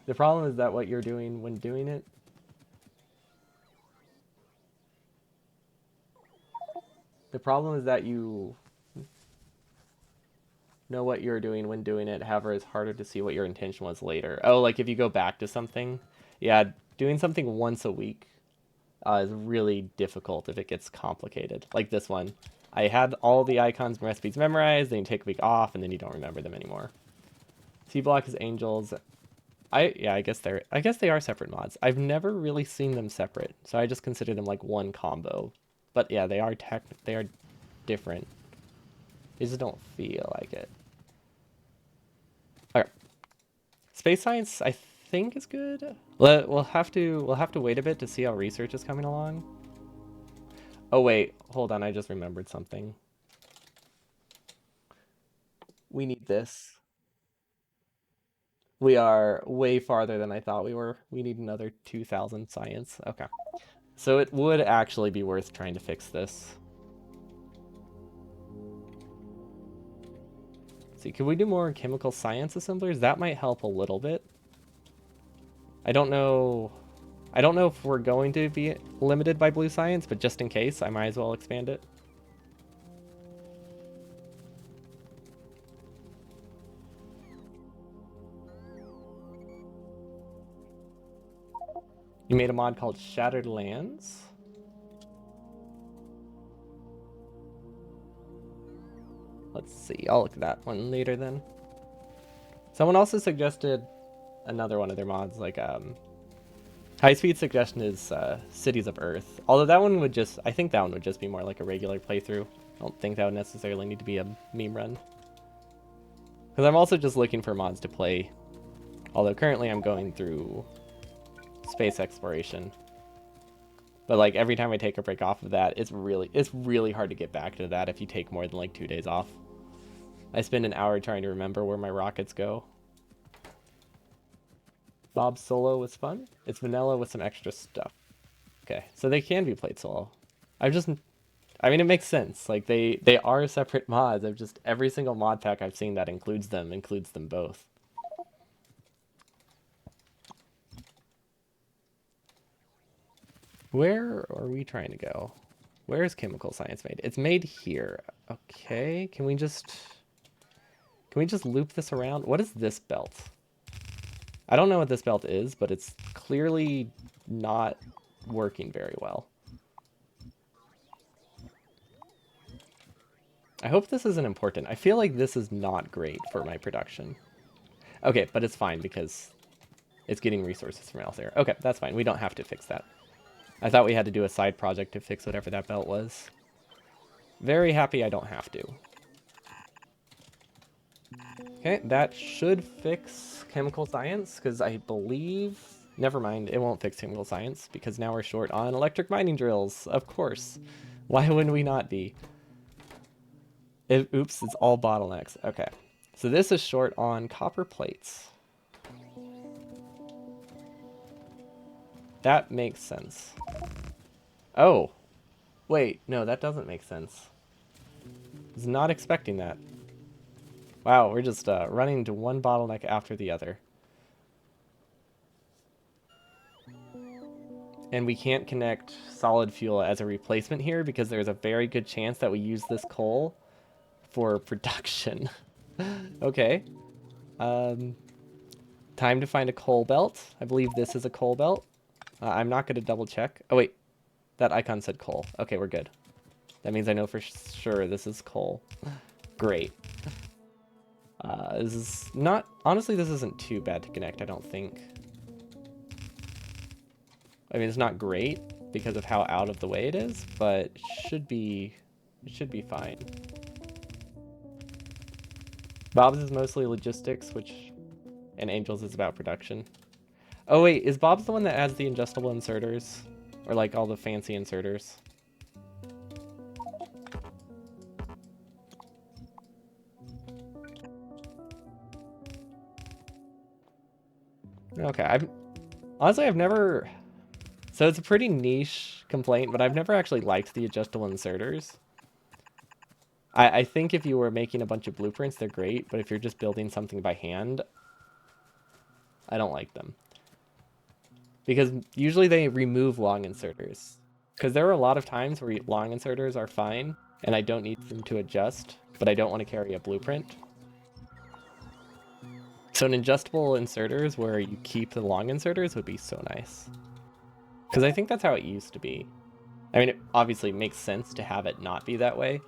The problem is that what you're doing when doing it. The problem is that you know what you're doing when doing it. However, it's harder to see what your intention was later. Oh, like if you go back to something. Yeah, doing something once a week is really difficult if it gets complicated. Like this one. I had all the icons and recipes memorized, then you take a week off, and then you don't remember them anymore. C-block is angels. I guess they are separate mods. I've never really seen them separate, so I just consider them like one combo. But yeah, they are different. They just don't feel like it. Okay. Space science, I think is good. We'll have to wait a bit to see how research is coming along. Oh wait, hold on, I just remembered something. We need this. We are way farther than I thought we were. We need another 2,000 science. Okay. So it would actually be worth trying to fix this. See, could we do more chemical science assemblers? That might help a little bit. I don't know if we're going to be limited by blue science, but just in case, I might as well expand it. You made a mod called Shattered Lands? Let's see, I'll look at that one later then. Someone also suggested another one of their mods, like high speed suggestion is Cities of Earth. Although that one would just, I think that one would just be more like a regular playthrough. I don't think that would necessarily need to be a meme run. Because I'm also just looking for mods to play. Although currently I'm going through space exploration. But like every time I take a break off of that, it's really hard to get back to that if you take more than like 2 days off. I spend an hour trying to remember where my rockets go. Bob's solo was fun. It's vanilla with some extra stuff. Okay, so they can be played solo. I mean, it makes sense. Like they are separate mods. I've just every single mod pack I've seen that includes them both. Where are we trying to go? Where is chemical science made? It's made here. Okay, can we just loop this around? What is this belt? I don't know what this belt is, but it's clearly not working very well. I hope this isn't important. I feel like this is not great for my production. Okay, but it's fine because it's getting resources from elsewhere. Okay, that's fine. We don't have to fix that. I thought we had to do a side project to fix whatever that belt was. Very happy I don't have to. Okay, that should fix chemical science, because I believe... Never mind, it won't fix chemical science, because now we're short on electric mining drills, of course. Why wouldn't we not be? Oops, it's all bottlenecks. Okay, so this is short on copper plates. That makes sense. Oh, wait, no, that doesn't make sense. I was not expecting that. Wow, we're just running into one bottleneck after the other. And we can't connect solid fuel as a replacement here because there's a very good chance that we use this coal for production. Okay. Time to find a coal belt. I believe this is a coal belt. I'm not going to double check. Oh, wait. That icon said coal. Okay, we're good. That means I know for sure this is coal. Great. This is not... Honestly, this isn't too bad to connect, I don't think. I mean, it's not great because of how out of the way it is, but it should be fine. Bob's is mostly logistics, and Angel's is about production. Oh wait, is Bob's the one that adds the adjustable inserters? Or like all the fancy inserters? Okay, honestly, I've never... So it's a pretty niche complaint, but I've never actually liked the adjustable inserters. I think if you were making a bunch of blueprints, they're great, but if you're just building something by hand, I don't like them. Because usually they remove long inserters. Because there are a lot of times where long inserters are fine, and I don't need them to adjust, but I don't want to carry a blueprint. So an adjustable inserters where you keep the long inserters would be so nice. Because I think that's how it used to be. I mean, it obviously makes sense to have it not be that way,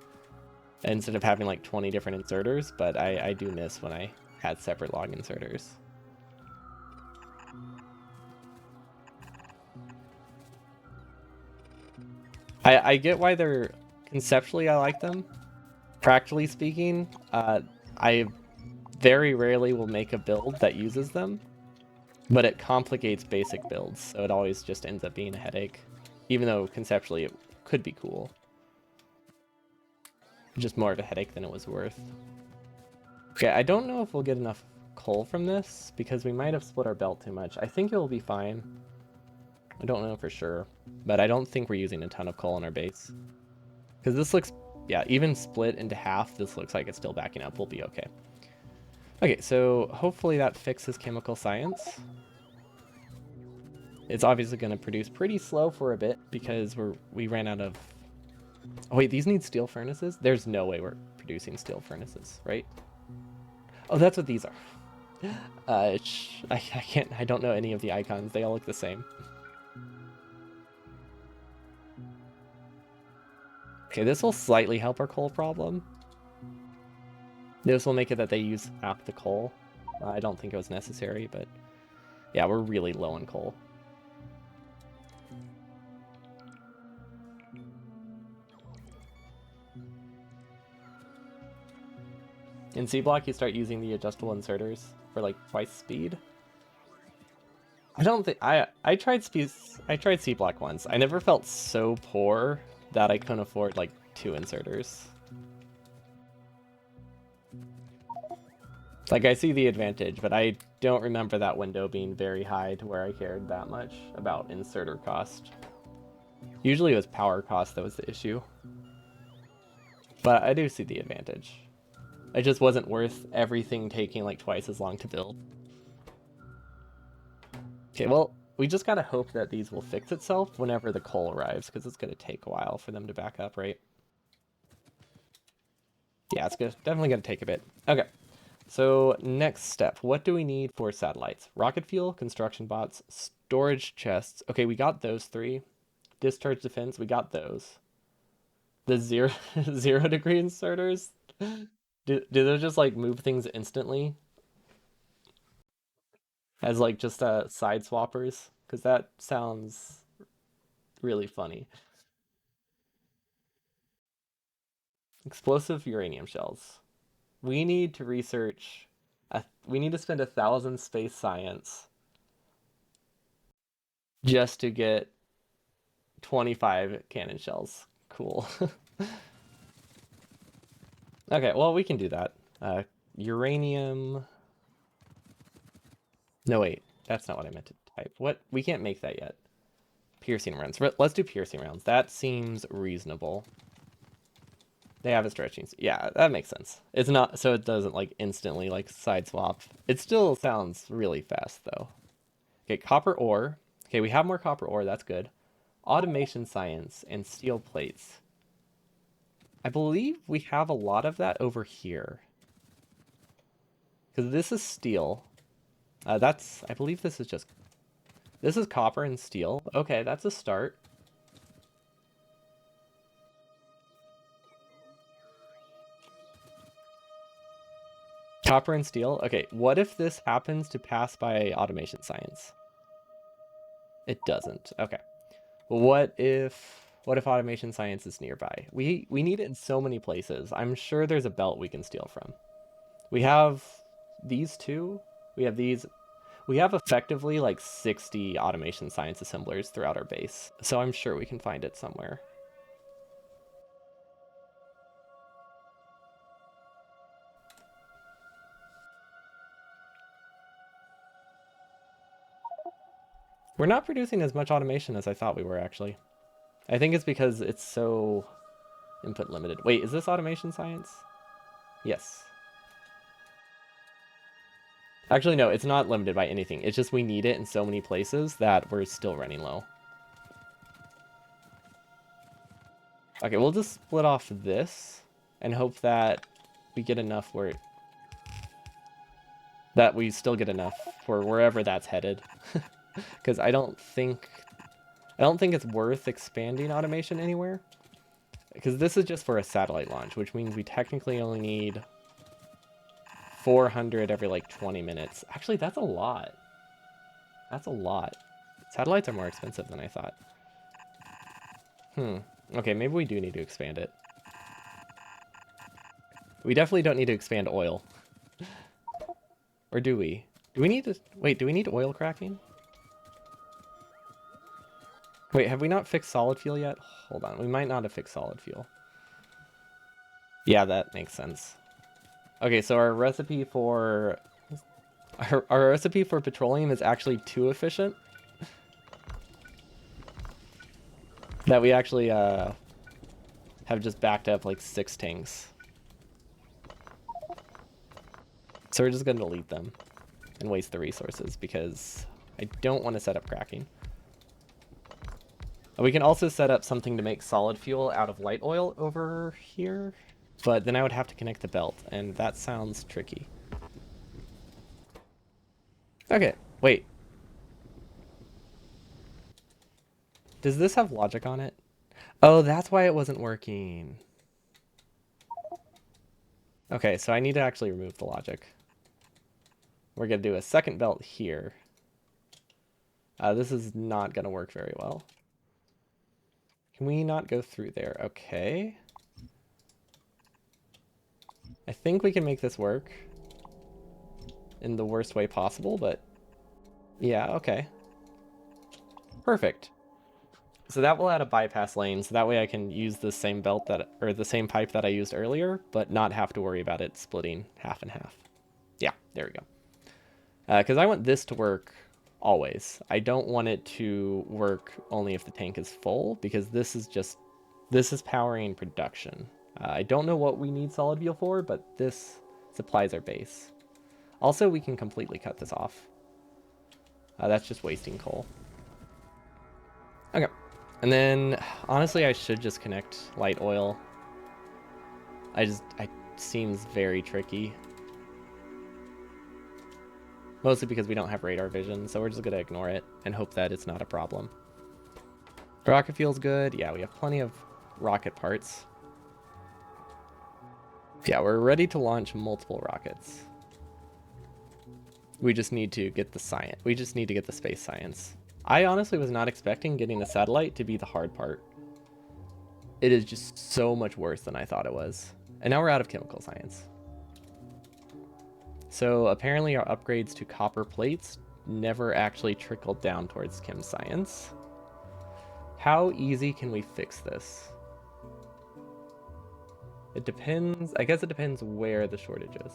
instead of having like 20 different inserters, but I do miss when I had separate long inserters. I get why they're conceptually I like them. Practically speaking, I very rarely will make a build that uses them, but it complicates basic builds, so it always just ends up being a headache, even though conceptually it could be cool. Just more of a headache than it was worth. Okay, I don't know if we'll get enough coal from this, because we might have split our belt too much. I think it will be fine. I don't know for sure, but I don't think we're using a ton of coal in our base. Because this looks, yeah, even split into half, this looks like it's still backing up. We'll be okay. Okay, so hopefully that fixes chemical science. It's obviously going to produce pretty slow for a bit because we ran out of... Oh wait, these need steel furnaces? There's no way we're producing steel furnaces, right? Oh, that's what these are. I can't, I don't know any of the icons. They all look the same. Okay, this will slightly help our coal problem. This will make it that they use half the coal. I don't think it was necessary, but yeah, we're really low on coal. In C block, you start using the adjustable inserters for like twice speed. I don't think I tried C block once. I never felt so poor that I couldn't afford like 2 inserters. Like I see the advantage, but I don't remember that window being very high to where I cared that much about inserter cost. Usually it was power cost that was the issue. But I do see the advantage. It just wasn't worth everything taking like twice as long to build. Okay, well, we just gotta hope that these will fix itself whenever the coal arrives, because it's gonna take a while for them to back up, right? Yeah, it's good. Definitely gonna take a bit. Okay, so next step. What do we need for satellites? Rocket fuel, construction bots, storage chests. Okay, we got those 3. Discharge defense, we got those. The zero 0 degree inserters? Do those just like move things instantly? As like just side swappers? Because that sounds really funny. Explosive uranium shells. We need to research. We need to spend 1,000 space science just to get 25 cannon shells. Cool. Okay, well we can do that. Uranium. No wait, that's not what I meant to type. What? We can't make that yet. Piercing rounds. Let's do piercing rounds. That seems reasonable. They have a stretching. Yeah, that makes sense. It's not so it doesn't like instantly like side swap. It still sounds really fast though. Okay, copper ore. Okay, we have more copper ore. That's good. Automation science and steel plates. I believe we have a lot of that over here. Because this is steel. I believe this is just, this is copper and steel. Okay, that's a start. Copper and steel. Okay, what if this happens to pass by automation science? It doesn't. Okay. What if automation science is nearby? We need it in so many places. I'm sure there's a belt we can steal from. We have these 2. We have these. We have effectively like 60 automation science assemblers throughout our base. So I'm sure we can find it somewhere. We're not producing as much automation as I thought we were actually. I think it's because it's so Input limited. Wait, is this automation science? Yes. Actually, no, it's not limited by anything. It's just we need it in so many places that we're still running low. Okay, we'll just split off this and hope that we get enough where... that we still get enough for wherever that's headed. Because I don't think it's worth expanding automation anywhere. Because this is just for a satellite launch, which means we technically only need 400 every like 20 minutes. Actually, that's a lot. That's a lot. Satellites are more expensive than I thought. Okay, maybe we do need to expand it. We definitely don't need to expand oil. Or do we? Do we need to... Wait, do we need oil cracking? Wait, have we not fixed solid fuel yet? Hold on, we might not have fixed solid fuel. Yeah, that makes sense. Okay, so our recipe for... Our recipe for petroleum is actually too efficient. That we actually have just backed up like 6 tanks. So we're just going to delete them and waste the resources because I don't want to set up cracking. We can also set up something to make solid fuel out of light oil over here, but then I would have to connect the belt, and that sounds tricky. Okay, wait. Does this have logic on it? Oh, that's why it wasn't working. Okay, so I need to actually remove the logic. We're going to do a second belt here. This is not going to work very well. Can we not go through there? Okay. I think we can make this work in the worst way possible, but yeah, okay. Perfect. So that will add a bypass lane, so that way I can use the same belt that, or the same pipe that I used earlier, but not have to worry about it splitting half and half. Yeah, there we go. Because I want this to work always. I don't want it to work only if the tank is full, because this is powering production. I don't know what we need solid fuel for, but this supplies our base. Also, we can completely cut this off. That's just wasting coal. Okay. And then, honestly, I should just connect light oil. It seems very tricky. Mostly because we don't have radar vision, so we're just gonna ignore it and hope that it's not a problem. Rocket fuel's good. Yeah, we have plenty of rocket parts. Yeah, we're ready to launch multiple rockets. We just need to get the science. We just need to get the space science. I honestly was not expecting getting a satellite to be the hard part. It is just so much worse than I thought it was. And now we're out of chemical science. So apparently our upgrades to copper plates never actually trickled down towards chem science. How easy can we fix this? It depends. I guess it depends where the shortage is.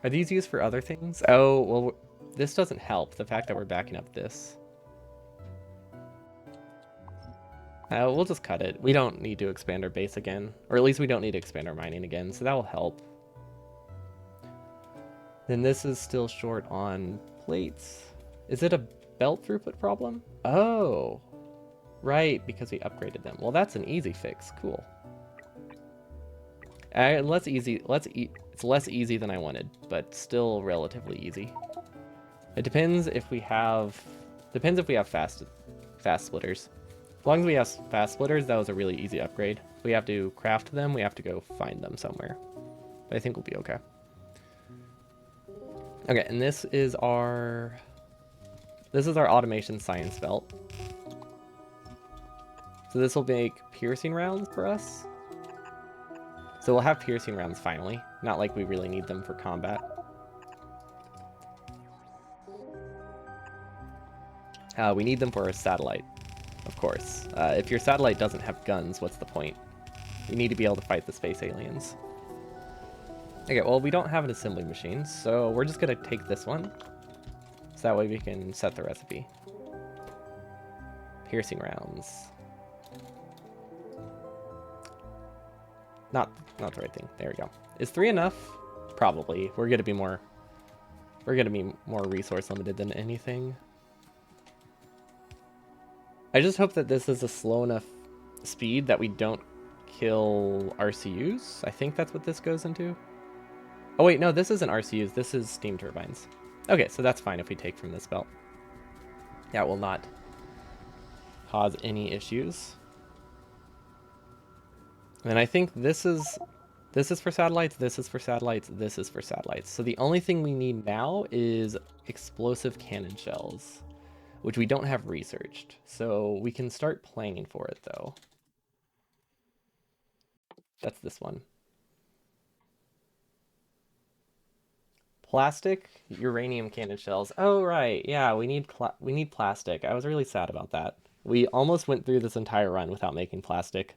Are these used for other things? Oh, well, this doesn't help, the fact that we're backing up this. We'll just cut it. We don't need to expand our base again. Or at least we don't need to expand our mining again, so that will help. Then this is still short on plates. Is it a belt throughput problem? Oh, right, because we upgraded them. Well, that's an easy fix. Cool. It's less easy than I wanted, but still relatively easy. It depends if we have fast splitters. As long as we have fast splitters, that was a really easy upgrade. If we have to craft them, we have to go find them somewhere. But I think we'll be okay. Okay, and this is our automation science belt. So this will make piercing rounds for us. So we'll have piercing rounds finally. Not like we really need them for combat. We need them for our satellite, of course. If your satellite doesn't have guns, what's the point? You need to be able to fight the space aliens. Okay, well, we don't have an assembly machine, so we're just going to take this one. So that way we can set the recipe. Piercing rounds. Not the right thing. There we go. Is 3 enough? Probably. We're gonna be more resource limited than anything. I just hope that this is a slow enough speed that we don't kill RCUs. I think that's what this goes into. Oh wait, no, this isn't RCUs. This is steam turbines. Okay, so that's fine if we take from this belt. Yeah, it will not cause any issues. And I think this is for satellites, this is for satellites, this is for satellites. So the only thing we need now is explosive cannon shells, which we don't have researched. So we can start planning for it though. That's this one. Plastic uranium cannon shells. Oh right, yeah, we need plastic. I was really sad about that. We almost went through this entire run without making plastic,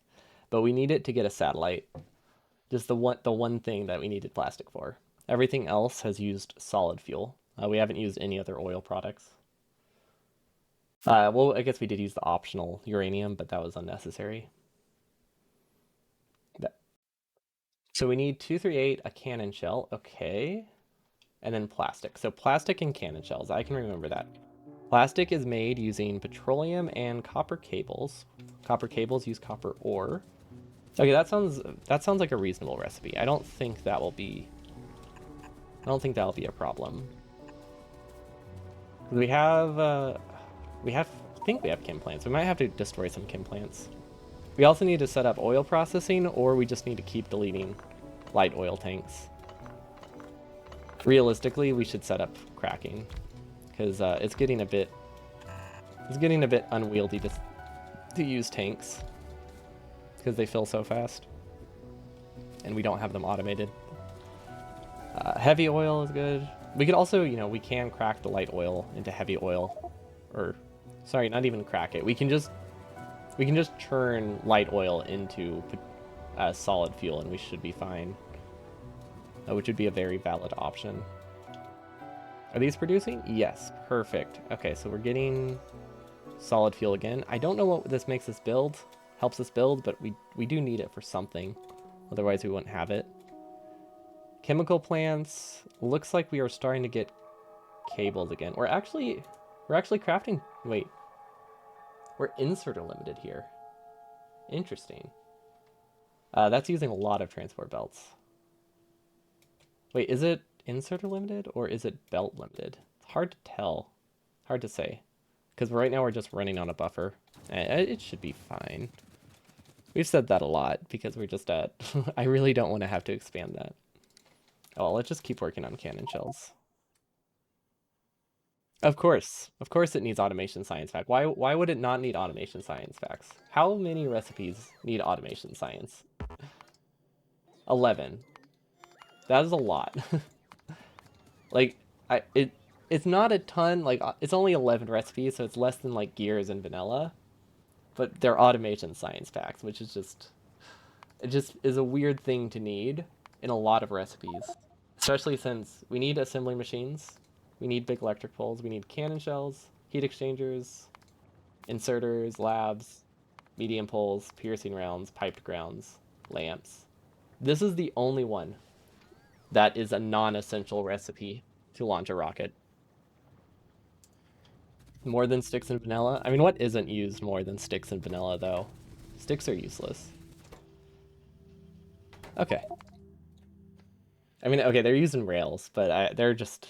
but we need it to get a satellite. Just the one thing that we needed plastic for. Everything else has used solid fuel. We haven't used any other oil products. Well, I guess we did use the optional uranium, but that was unnecessary. So we need 238, a cannon shell. Okay. And then plastic. So plastic and cannon shells. I can remember that. Plastic is made using petroleum and copper cables. Copper cables use copper ore. Okay, that sounds like a reasonable recipe. I don't think that will be a problem. We have I think we have chem plants. We might have to destroy some chem plants. We also need to set up oil processing, or we just need to keep deleting light oil tanks. Realistically, we should set up cracking, because it's getting a bit unwieldy to use tanks, because they fill so fast, and we don't have them automated. Heavy oil is good. We could also, we can crack the light oil into heavy oil, or sorry, not even crack it. We can just churn light oil into solid fuel, and we should be fine. Which would be a very valid option. Are these producing? Yes, perfect. Okay, so we're getting solid fuel again. I don't know what this makes us build, helps us build, but we do need it for something. Otherwise we wouldn't have it. Chemical plants. Looks like we are starting to get cables again. We're actually crafting. Wait. We're inserter limited here. Interesting. That's using a lot of transport belts. Wait, is it inserter limited or is it belt limited? It's hard to tell. Hard to say. Because right now we're just running on a buffer. It should be fine. We've said that a lot because we're just at... I really don't want to have to expand that. Oh, let's just keep working on cannon shells. Of course it needs automation science fact. Why would it not need automation science facts? How many recipes need automation science? 11. That is a lot. Like, it's not a ton, like, it's only 11 recipes, so it's less than, like, gears and vanilla. But they're automation science packs, which is it just is a weird thing to need in a lot of recipes. Especially since we need assembly machines, we need big electric poles, we need cannon shells, heat exchangers, inserters, labs, medium poles, piercing rounds, piped grounds, lamps. This is the only one that is a non-essential recipe to launch a rocket. More than sticks and vanilla? I mean, what isn't used more than sticks and vanilla, though? Sticks are useless. Okay. I mean, okay, they're using rails, but they're just...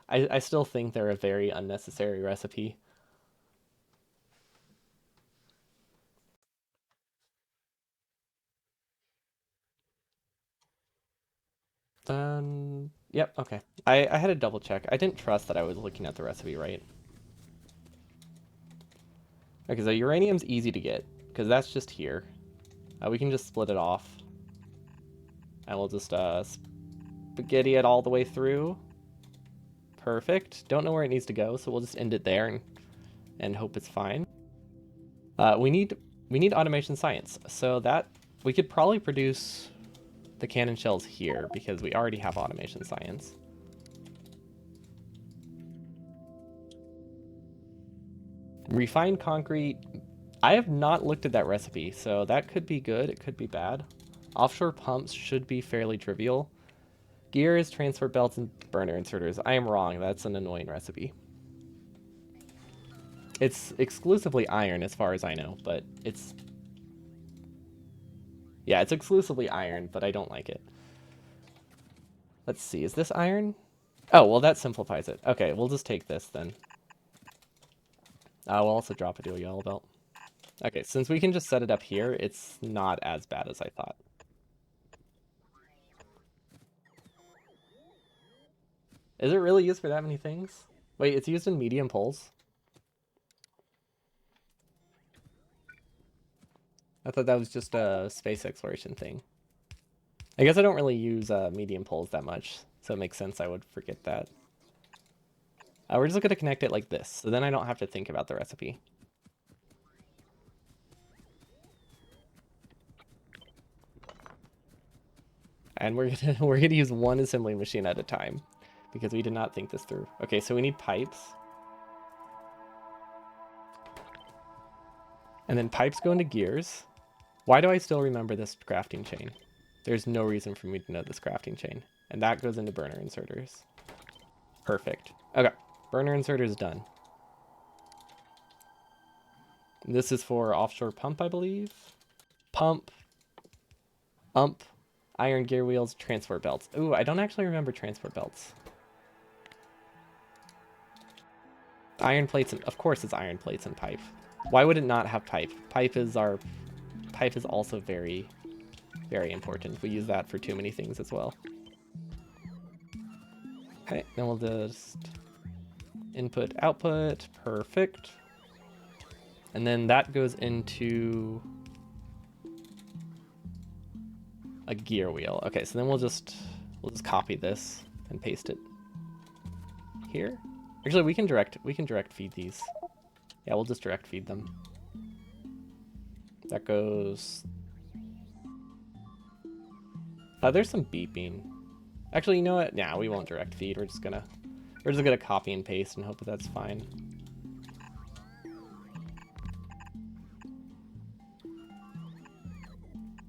I still think they're a very unnecessary recipe. Yep, okay. I had to double check. I didn't trust that I was looking at the recipe right. Okay, so uranium's easy to get, because that's just here. We can just split it off. And we'll just spaghetti it all the way through. Perfect. Don't know where it needs to go, so we'll just end it there and hope it's fine. We need automation science, so that we could probably produce the cannon shells here because we already have automation science. Refined concrete. I have not looked at that recipe, so that could be good. It could be bad. Offshore pumps should be fairly trivial. Gears, transport belts, and burner inserters. I am wrong. That's an annoying recipe. It's exclusively iron as far as I know, but it's... Yeah, it's exclusively iron, but I don't like it. Let's see. Is this iron? Oh, well, that simplifies it. Okay, we'll just take this then. We'll also drop a dual yellow belt. Okay, since we can just set it up here, it's not as bad as I thought. Is it really used for that many things? Wait, it's used in medium poles? I thought that was just a space exploration thing. I guess I don't really use medium poles that much, so it makes sense I would forget that. We're just going to connect it like this, so then I don't have to think about the recipe. And we're gonna use one assembly machine at a time, because we did not think this through. Okay, so we need pipes. And then pipes go into gears. Why do I still remember this crafting chain? There's no reason for me to know this crafting chain. And that goes into burner inserters. Perfect. Okay, burner inserters done. This is for offshore pump, I believe. Pump, ump, iron gear wheels, transport belts. Ooh, I don't actually remember transport belts. Iron plates, and of course it's iron plates and pipe. Why would it not have pipe? Pipe is also very, very important. We use that for too many things as well. Okay, then we'll just input, output, perfect. And then that goes into a gear wheel. Okay, so then we'll just copy this and paste it here. Actually, we can direct feed these. Yeah, we'll just direct feed them. That goes... there's some beeping. Actually, you know what? Nah, we won't direct feed. We're just gonna copy and paste and hope that that's fine.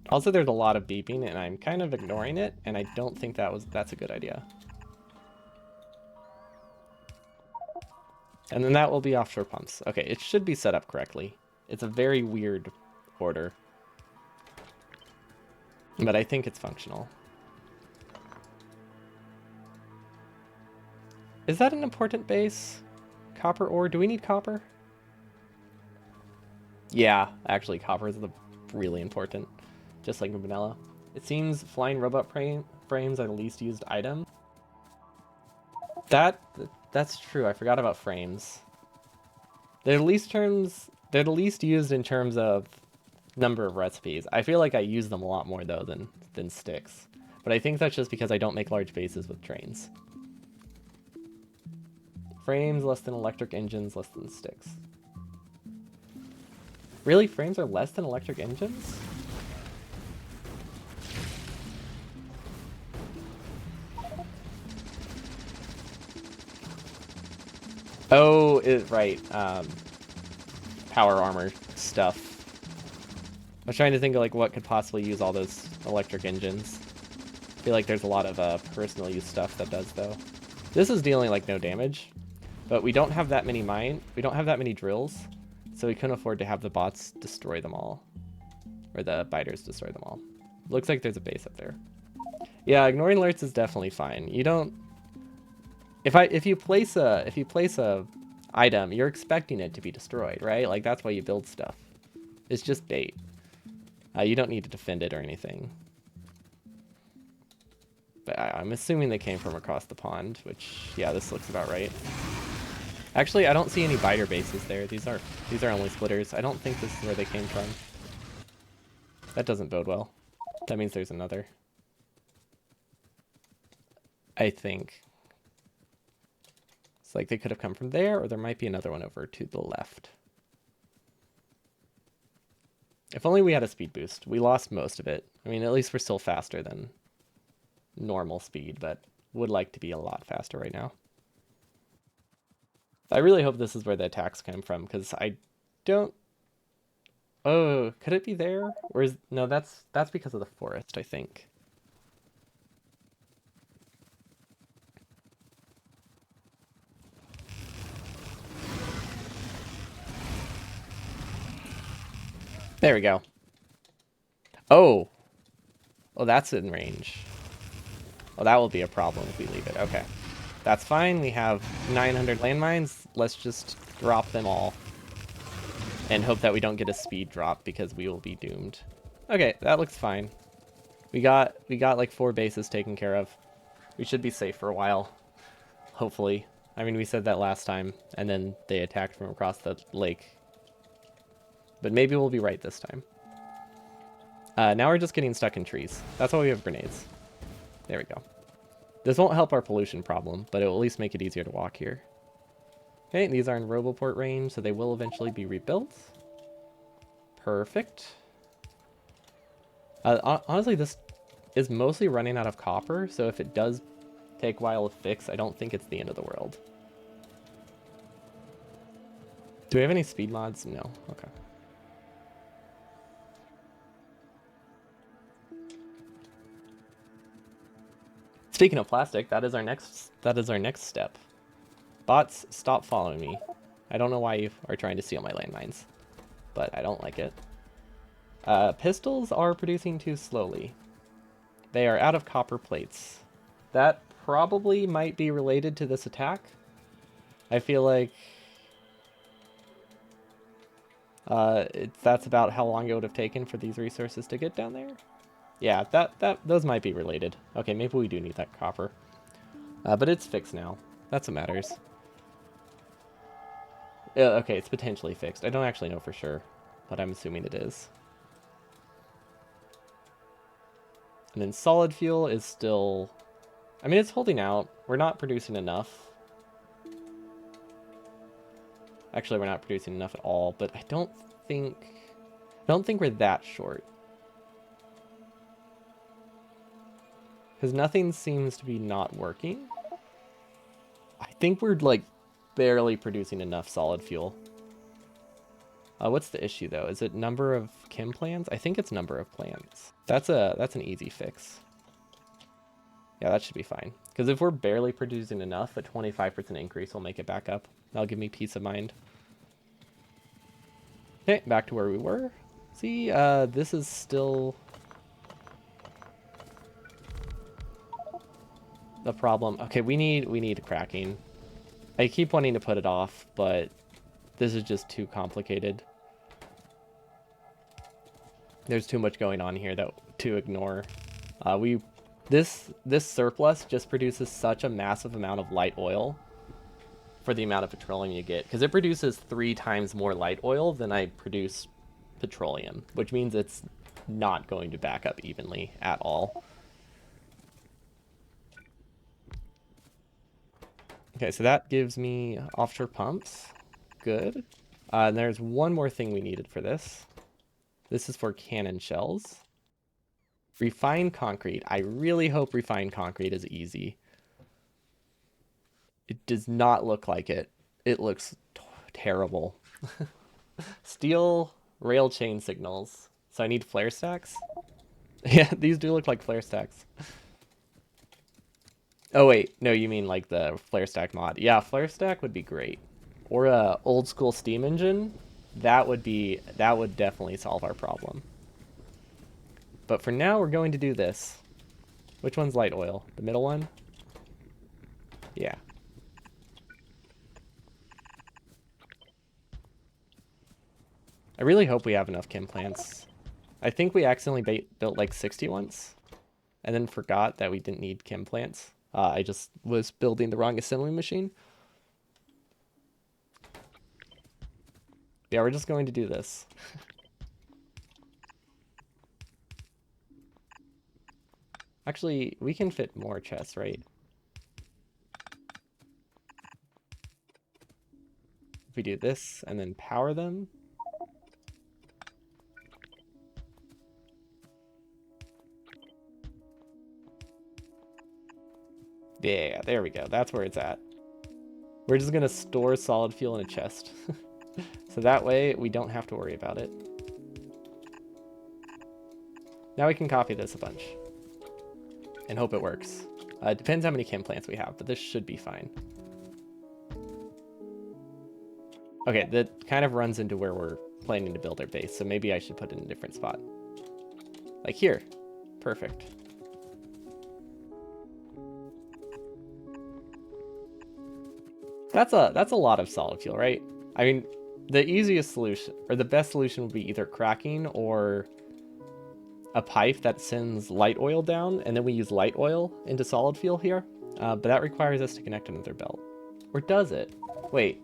Also, there's a lot of beeping, and I'm kind of ignoring it, and I don't think that's a good idea. And then that will be offshore pumps. Okay, it should be set up correctly. It's a very weird order, but I think it's functional. Is that an important base? Copper ore? Do we need copper? Yeah, actually, copper is really important, just like vanilla. It seems flying robot frames are the least used item. That's true. I forgot about frames. They're the least used in terms of number of recipes. I feel like I use them a lot more though than sticks. But I think that's just because I don't make large bases with trains. Frames less than electric engines, less than sticks. Really? Frames are less than electric engines? Oh, right. Power armor stuff. I was trying to think of like what could possibly use all those electric engines. I feel like there's a lot of personal use stuff that does though. This is dealing like no damage, but we don't have that many drills, so we couldn't afford to have the bots destroy them all, or the biters destroy them all. Looks like there's a base up there. Yeah, ignoring alerts is definitely fine. You don't. If you place a item, you're expecting it to be destroyed, right? Like that's why you build stuff. It's just bait. You don't need to defend it or anything. But I'm assuming they came from across the pond, which, yeah, this looks about right. Actually, I don't see any biter bases there. These are only splitters. I don't think this is where they came from. That doesn't bode well. That means there's another. I think. It's like they could have come from there, or there might be another one over to the left. If only we had a speed boost. We lost most of it. I mean, at least we're still faster than normal speed, but would like to be a lot faster right now. I really hope this is where the attacks come from, because I don't Oh, could it be there? Or is no, that's because of the forest, I think. There we go. Oh. Oh, that's in range. Oh, that will be a problem if we leave it. Okay. That's fine. We have 900 landmines. Let's just drop them all. And hope that we don't get a speed drop because we will be doomed. Okay, that looks fine. We got like 4 bases taken care of. We should be safe for a while. Hopefully. I mean, we said that last time, and then they attacked from across the lake. But maybe we'll be right this time. Now we're just getting stuck in trees. That's why we have grenades. There we go. This won't help our pollution problem, but it will at least make it easier to walk here. Okay, these are in Roboport range, so they will eventually be rebuilt. Perfect. Honestly, this is mostly running out of copper, so if it does take a while to fix, I don't think it's the end of the world. Do we have any speed mods? No. Okay. Speaking of plastic, that is our next step. Bots, stop following me. I don't know why you are trying to steal my landmines, but I don't like it. Pistols are producing too slowly. They are out of copper plates. That probably might be related to this attack. I feel like that's about how long it would have taken for these resources to get down there. Yeah, those might be related. Okay, maybe we do need that copper. But it's fixed now. That's what matters. Okay, it's potentially fixed. I don't actually know for sure, but I'm assuming it is. And then solid fuel is still... I mean, it's holding out. We're not producing enough. Actually, we're not producing enough at all, but I don't think we're that short. Because nothing seems to be not working. I think we're, like, barely producing enough solid fuel. What's the issue, though? Is it number of chem plants? I think it's number of plants. That's an easy fix. Yeah, that should be fine. Because if we're barely producing enough, a 25% increase will make it back up. That'll give me peace of mind. Okay, back to where we were. See, this is still the problem. Okay, we need cracking. I keep wanting to put it off, but this is just too complicated. There's too much going on here to ignore. This surplus just produces such a massive amount of light oil for the amount of petroleum you get, because it produces 3 times more light oil than I produce petroleum, which means it's not going to back up evenly at all. Okay, so that gives me offshore pumps. Good. And there's one more thing we needed for this. This is for cannon shells. Refined concrete. I really hope refined concrete is easy. It does not look like it. It looks terrible. Steel rail chain signals. So I need flare stacks? Yeah, these do look like flare stacks. Oh wait, no, you mean like the flare stack mod. Yeah, flare stack would be great. Or a old school steam engine. That would definitely solve our problem. But for now, we're going to do this. Which one's light oil? The middle one? Yeah. I really hope we have enough chem plants. I think we accidentally built like 60 once, and then forgot that we didn't need chem plants. I just was building the wrong assembly machine. Yeah, we're just going to do this. Actually, we can fit more chests, right? If we do this and then power them. Yeah, there we go. That's where it's at. We're just going to store solid fuel in a chest. So that way we don't have to worry about it. Now we can copy this a bunch and hope it works. It depends how many chem plants we have, but this should be fine. Okay, that kind of runs into where we're planning to build our base, so maybe I should put it in a different spot. Like here. Perfect. That's a lot of solid fuel, right? I mean, the easiest solution, or the best solution would be either cracking or a pipe that sends light oil down, and then we use light oil into solid fuel here. But that requires us to connect another belt. Or does it? Wait.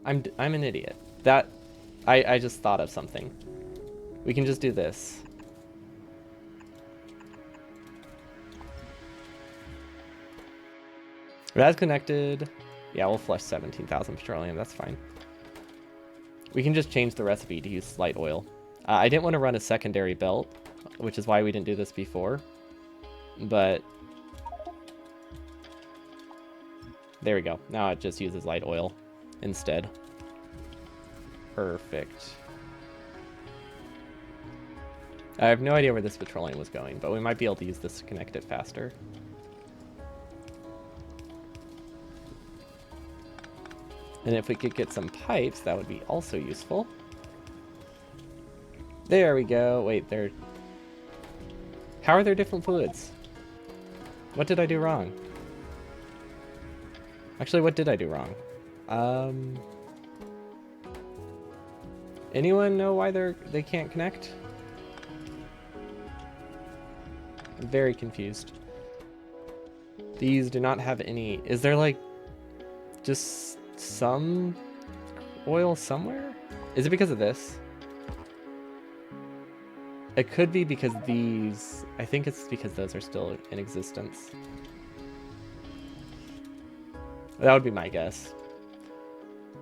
I'm an idiot. That, I just thought of something. We can just do this. That's connected. Yeah, we'll flush 17,000 petroleum. That's fine. We can just change the recipe to use light oil. I didn't want to run a secondary belt, which is why we didn't do this before. But there we go. Now it just uses light oil instead. Perfect. I have no idea where this petroleum was going, but we might be able to use this to connect it faster. And if we could get some pipes, that would be also useful. There we go. Wait, there. How are there different fluids? What did I do wrong? Actually, what did I do wrong? Anyone know why they can't connect? I'm very confused. These do not have any. Is there like just some oil somewhere? Is it because of this? It could be because these, I think it's because those are still in existence. That would be my guess.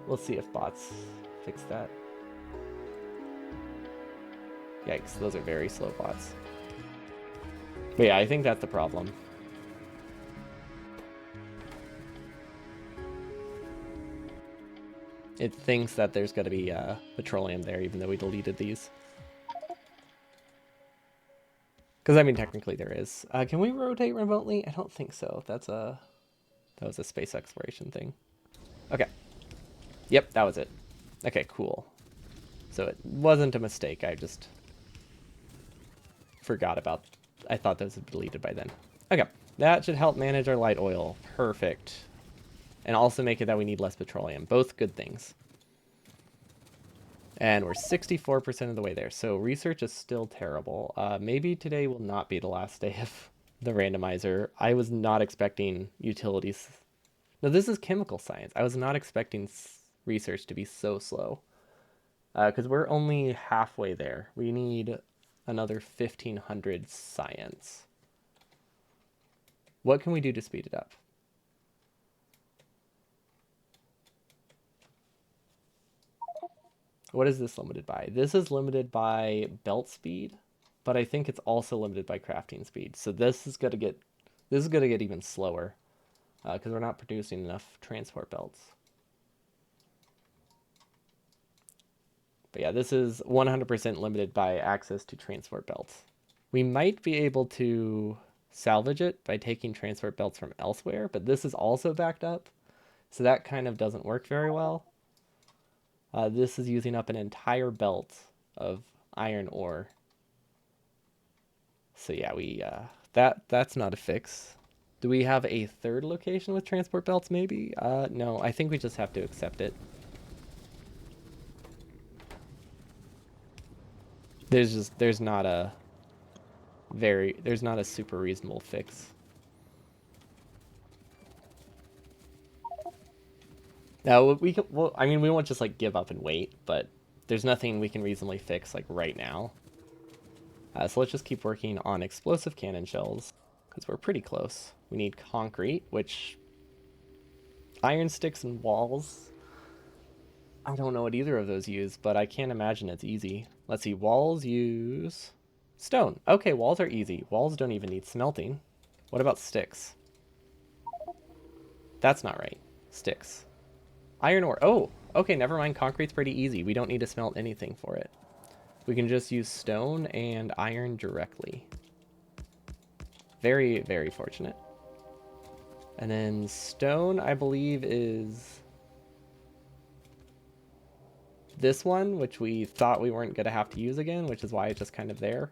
We'll see if bots fix that. Yikes, those are very slow bots. But yeah, I think that's the problem. It thinks that there's going to be petroleum there, even though we deleted these. Because, I mean, technically there is. Can we rotate remotely? I don't think so. That was a space exploration thing. Okay. Yep, that was it. Okay, cool. So it wasn't a mistake. I just forgot about... I thought those had been deleted by then. Okay, that should help manage our light oil. Perfect. And also make it that we need less petroleum. Both good things. And we're 64% of the way there. So research is still terrible. Maybe today will not be the last day of the randomizer. I was not expecting utilities. No, this is chemical science. I was not expecting research to be so slow. Because we're only halfway there. We need another 1,500 science. What can we do to speed it up? What is this limited by? This is limited by belt speed, but I think it's also limited by crafting speed. So this is gonna get even slower because we're not producing enough transport belts. But yeah, this is 100% limited by access to transport belts. We might be able to salvage it by taking transport belts from elsewhere, but this is also backed up, so that kind of doesn't work very well. This is using up an entire belt of iron ore. So yeah, that's not a fix. Do we have a third location with transport belts maybe? No, I think we just have to accept it. There's not a super reasonable fix. No, I mean, we won't just like give up and wait, but there's nothing we can reasonably fix like right now. So let's just keep working on explosive cannon shells because we're pretty close. We need concrete, which iron sticks and walls. I don't know what either of those use, but I can't imagine it's easy. Let's see, walls use stone. Okay, walls are easy. Walls don't even need smelting. What about sticks? That's not right. Sticks. Iron ore. Oh, okay, never mind. Concrete's pretty easy. We don't need to smelt anything for it. we can just use stone and iron directly. Very, very fortunate. And then stone, I believe, is this one, which we thought we weren't going to have to use again, which is why it's just kind of there.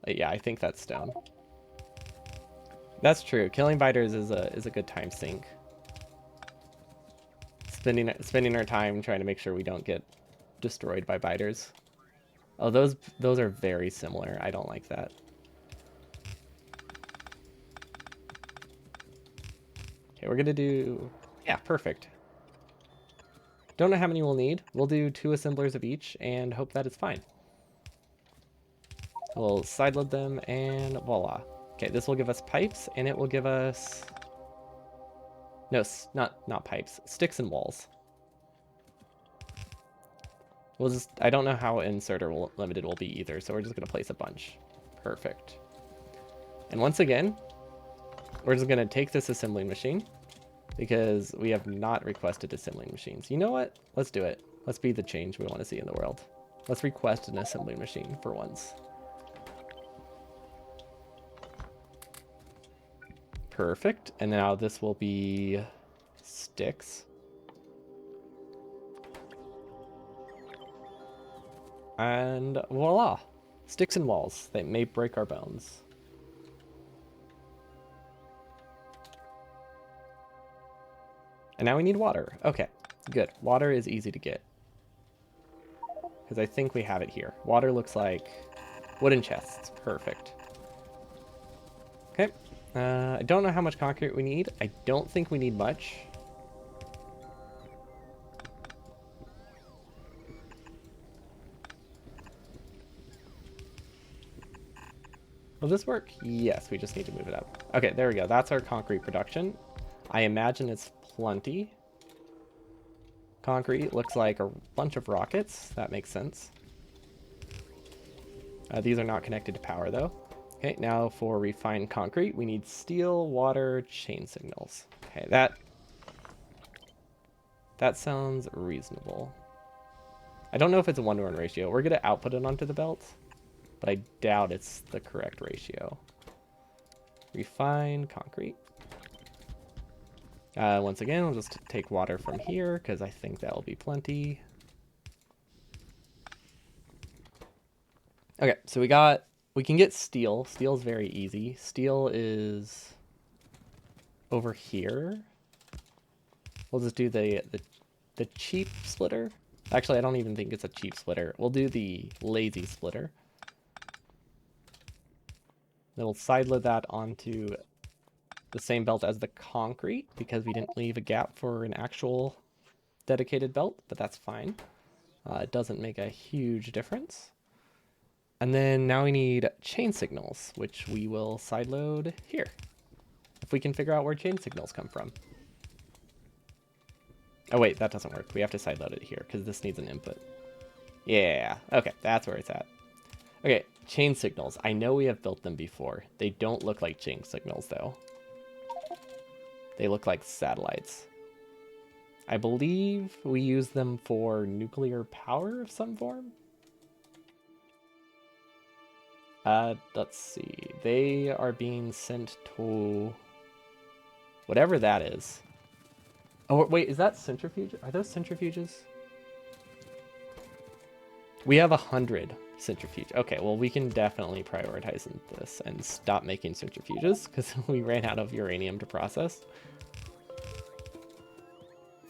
Yeah, I think that's stone. That's true. Killing biters is a good time sink. Spending our time trying to make sure we don't get destroyed by biters. Oh, those are very similar. I don't like that. Okay, we're gonna do, yeah, perfect. Don't know how many we'll need. We'll do 2 assemblers of each and hope that it's fine. We'll sideload them and voila. Okay, this will give us pipes and it will give us, no, not pipes, sticks and walls. We'll just, I don't know how limited will be either, so we're just gonna place a bunch. Perfect. And once again, we're just gonna take this assembling machine because we have not requested assembling machines. You know what? Let's do it. Let's be the change we want to see in the world. Let's request an assembling machine for once. Perfect. And now this will be sticks. And voila. Sticks and walls. They may break our bones. And now we need water. Okay, good. Water is easy to get. Because I think we have it here. Water looks like wooden chests. Perfect. Okay. I don't know how much concrete we need. I don't think we need much. Will this work? Yes, we just need to move it up. Okay, there we go. That's our concrete production. I imagine it's plenty. Concrete looks like a bunch of rockets. That makes sense. These are not connected to power though. Okay, now for refined concrete, we need steel, water, chain signals. Okay, that sounds reasonable. I don't know if it's a 1-to-1 ratio. We're gonna output it onto the belt, but I doubt it's the correct ratio. Refined concrete. Once again, we'll just take water from here because I think that will be plenty. Okay, so we can get steel. Steel is very easy. Steel is over here. We'll just do the cheap splitter. Actually, I don't even think it's a cheap splitter. We'll do the lazy splitter. Then we'll sideload that onto the same belt as the concrete because we didn't leave a gap for an actual dedicated belt, but that's fine. It doesn't make a huge difference. And then now we need chain signals, which we will sideload here. If we can figure out where chain signals come from. Oh wait, that doesn't work. We have to sideload it here because this needs an input. Yeah, okay, that's where it's at. Okay, chain signals. I know we have built them before. They don't look like chain signals though. They look like satellites. I believe we use them for nuclear power of some form. Let's see. They are being sent to whatever that is. Oh, wait, is that centrifuge? Are those centrifuges? We have 100 centrifuge. Okay, well, we can definitely prioritize this and stop making centrifuges because we ran out of uranium to process.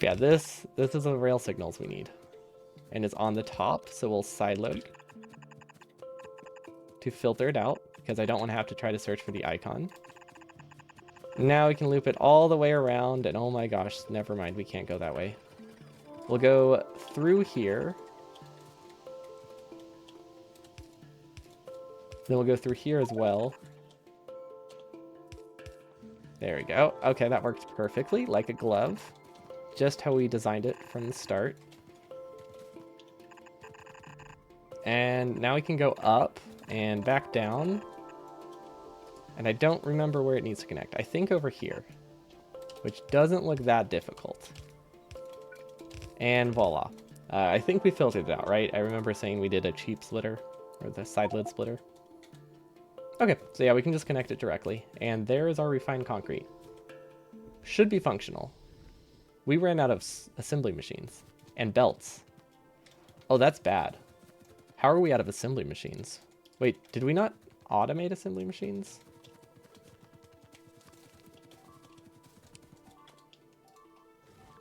Yeah, this is the rail signals we need. And it's on the top, so we'll sideload to filter it out because I don't want to have to try to search for the icon. Now we can loop it all the way around, and oh my gosh, never mind, we can't go that way. We'll go through here. Then we'll go through here as well. There we go. Okay, that worked perfectly, like a glove. Just how we designed it from the start. And now we can go up and back down. And I don't remember where it needs to connect. I think over here, which doesn't look that difficult. And voila. I think we filtered it out, right? I remember saying we did a cheap splitter, or the side lid splitter. Okay, so yeah, we can just connect it directly. And there is our refined concrete. Should be functional. We ran out of assembly machines. And belts. Oh, that's bad. How are we out of assembly machines? Wait, did we not automate assembly machines?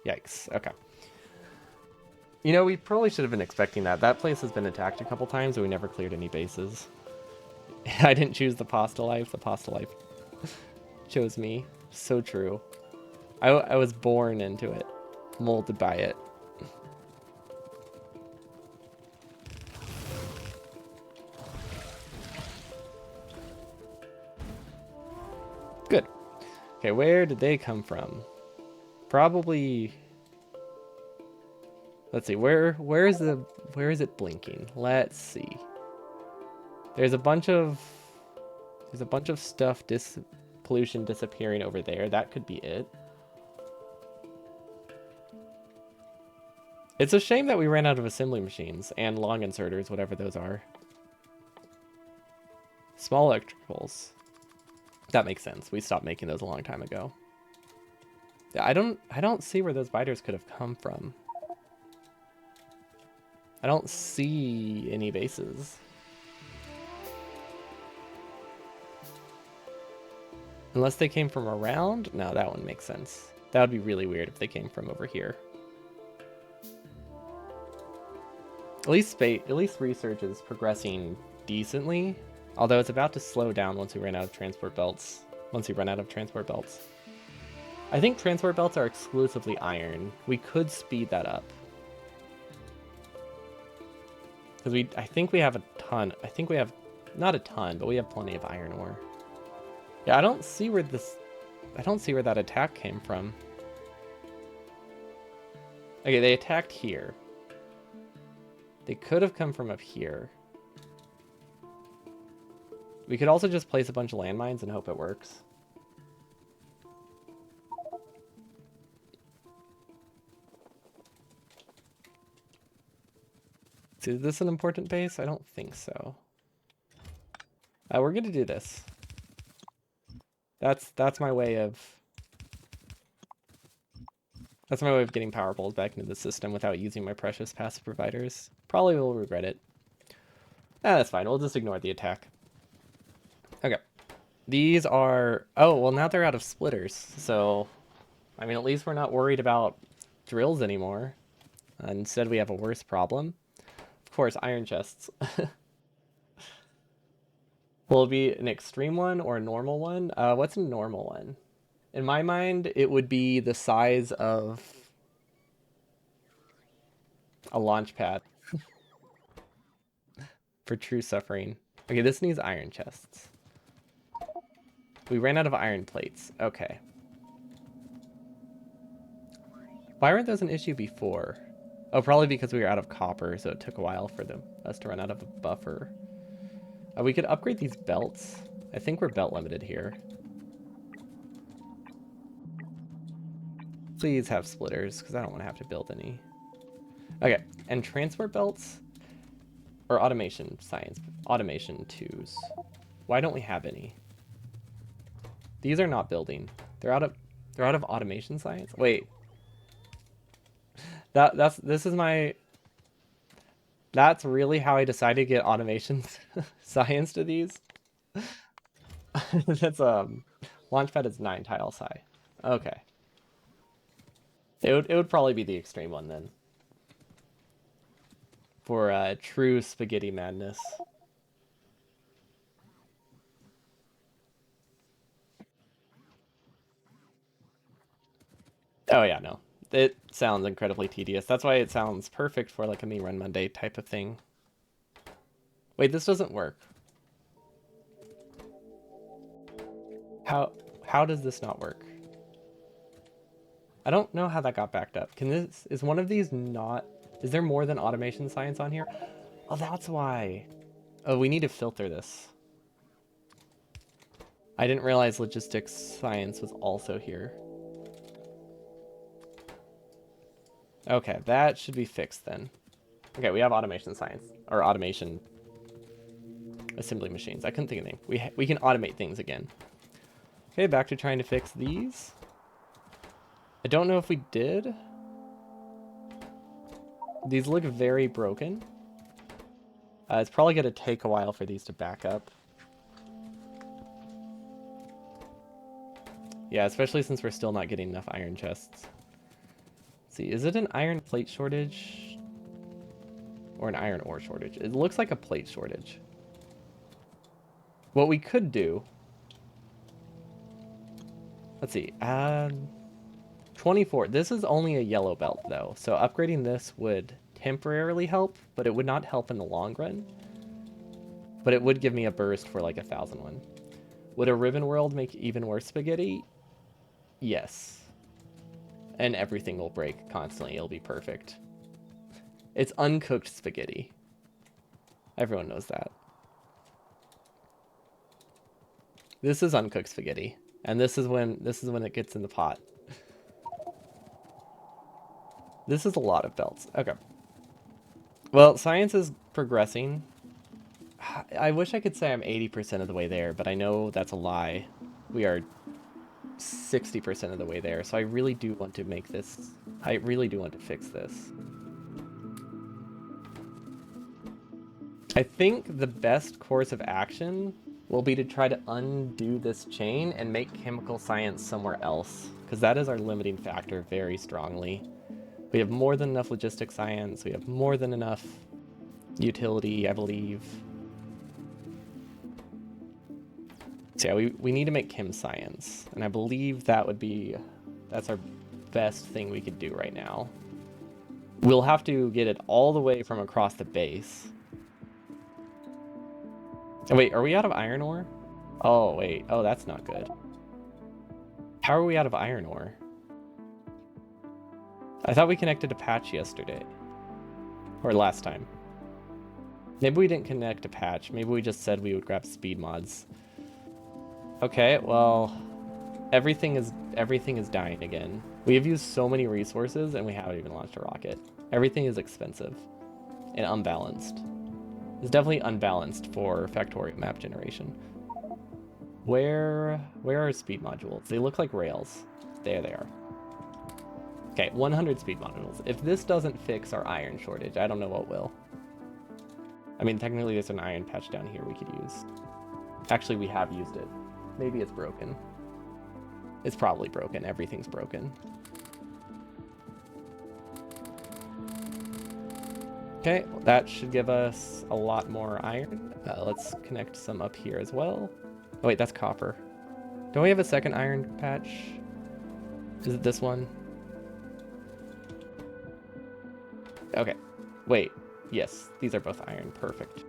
Yikes, okay. You know, we probably should have been expecting that. That place has been attacked a couple times and we never cleared any bases. I didn't choose the pasta life. The pasta life chose me. So true. I was born into it. Molded by it. Good. Okay, where did they come from? Probably... Let's see, where is it blinking? Let's see. There's a bunch of stuff pollution disappearing over there. That could be it. It's a shame that we ran out of assembly machines and long inserters, whatever those are. Small electricals. That makes sense. We stopped making those a long time ago. Yeah, I don't see where those biters could have come from. I don't see any bases. Unless they came from around? No, that one makes sense. That would be really weird if they came from over here. At least research is progressing decently, although it's about to slow down once we run out of transport belts. I think transport belts are exclusively iron. We could speed that up. Because I think we have a ton. I think we have, not a ton, but we have plenty of iron ore. Yeah, I don't see where that attack came from. Okay, they attacked here. They could have come from up here. We could also just place a bunch of landmines and hope it works. Is this an important base? I don't think so. We're gonna do this. That's my way of getting power poles back into the system without using my precious passive providers. Probably will regret it. That's fine. We'll just ignore the attack. Okay. These are... Oh, well, now they're out of splitters. So, I mean, at least we're not worried about drills anymore. Instead, we have a worse problem. Of course, iron chests. Will it be an extreme one or a normal one? What's a normal one? In my mind, it would be the size of a launch pad for true suffering. Okay, this needs iron chests. We ran out of iron plates. Okay. Why weren't those an issue before? Oh, probably because we were out of copper, so it took a while for us to run out of a buffer. We could upgrade these belts. I think we're belt limited here. Please have splitters, because I don't want to have to build any. Okay, and transport belts? Or automation science. Automation 2s. Why don't we have any? These are not building. They're out of automation science? Wait. This is my... That's really how I decided to get automation science to these? That's, Launchpad is 9 tile sci. Okay. It would probably be the extreme one then. For true spaghetti madness. Oh yeah, no. It sounds incredibly tedious. That's why it sounds perfect for like a Me Run Monday type of thing. Wait, this doesn't work. How does this not work? I don't know how that got backed up. Is one of these not... Is there more than automation science on here? Oh, that's why. Oh, we need to filter this. I didn't realize logistics science was also here. Okay, that should be fixed then. Okay, we have automation science, or automation assembly machines. I couldn't think of the name. We can automate things again. Okay, back to trying to fix these. I don't know if we did. These look very broken. It's probably going to take a while for these to back up. Yeah, especially since we're still not getting enough iron chests. Let's see, is it an iron plate shortage? Or an iron ore shortage? It looks like a plate shortage. What we could do... Let's see, 24. This is only a yellow belt, though. So upgrading this would temporarily help, but it would not help in the long run. But it would give me a burst for like 1,001. Would a ribbon world make even worse spaghetti? Yes. And everything will break constantly. It'll be perfect. It's uncooked spaghetti. Everyone knows that. This is uncooked spaghetti. And this is when it gets in the pot. This is a lot of belts. Okay. Well, science is progressing. I wish I could say I'm 80% of the way there, but I know that's a lie. We are 60% of the way there, so I really do want to make this... I really do want to fix this. I think the best course of action will be to try to undo this chain and make chemical science somewhere else, because that is our limiting factor very strongly. We have more than enough logistic science, we have more than enough utility, I believe. So yeah, we need to make chem science, and I believe that's our best thing we could do right now. We'll have to get it all the way from across the base. Oh, wait, are we out of iron ore? Oh, wait. Oh, that's not good. How are we out of iron ore? I thought we connected a patch yesterday. Or last time. Maybe we didn't connect a patch. Maybe we just said we would grab speed mods. Okay, well... Everything is dying again. We have used so many resources and we haven't even launched a rocket. Everything is expensive. And unbalanced. It's definitely unbalanced for Factorio map generation. Where are speed modules? They look like rails. There they are. Okay, 100 speed modules. If this doesn't fix our iron shortage, I don't know what will. I mean, technically there's an iron patch down here we could use. Actually, we have used it. Maybe it's broken. It's probably broken. Everything's broken. Okay, well, that should give us a lot more iron. Let's connect some up here as well. Oh wait, that's copper. Don't we have a second iron patch? Is it this one? Okay, wait. Yes, these are both iron. Perfect.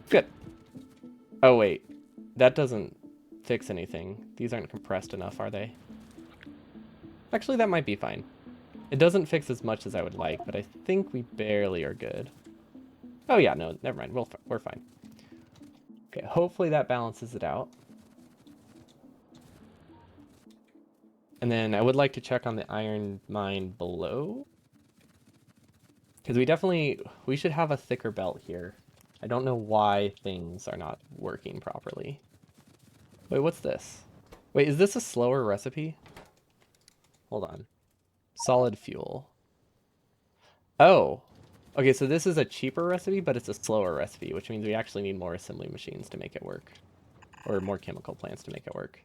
Good. Oh wait, that doesn't fix anything. These aren't compressed enough, are they? Actually, that might be fine. It doesn't fix as much as I would like, but I think we barely are good. Oh yeah, no, never mind. We're fine. Okay, hopefully that balances it out. And then I would like to check on the iron mine below. Because we should have a thicker belt here. I don't know why things are not working properly. Wait, what's this? Wait, is this a slower recipe? Hold on. Solid fuel. Oh. Okay, so this is a cheaper recipe, but it's a slower recipe, which means we actually need more assembly machines to make it work. Or more chemical plants to make it work.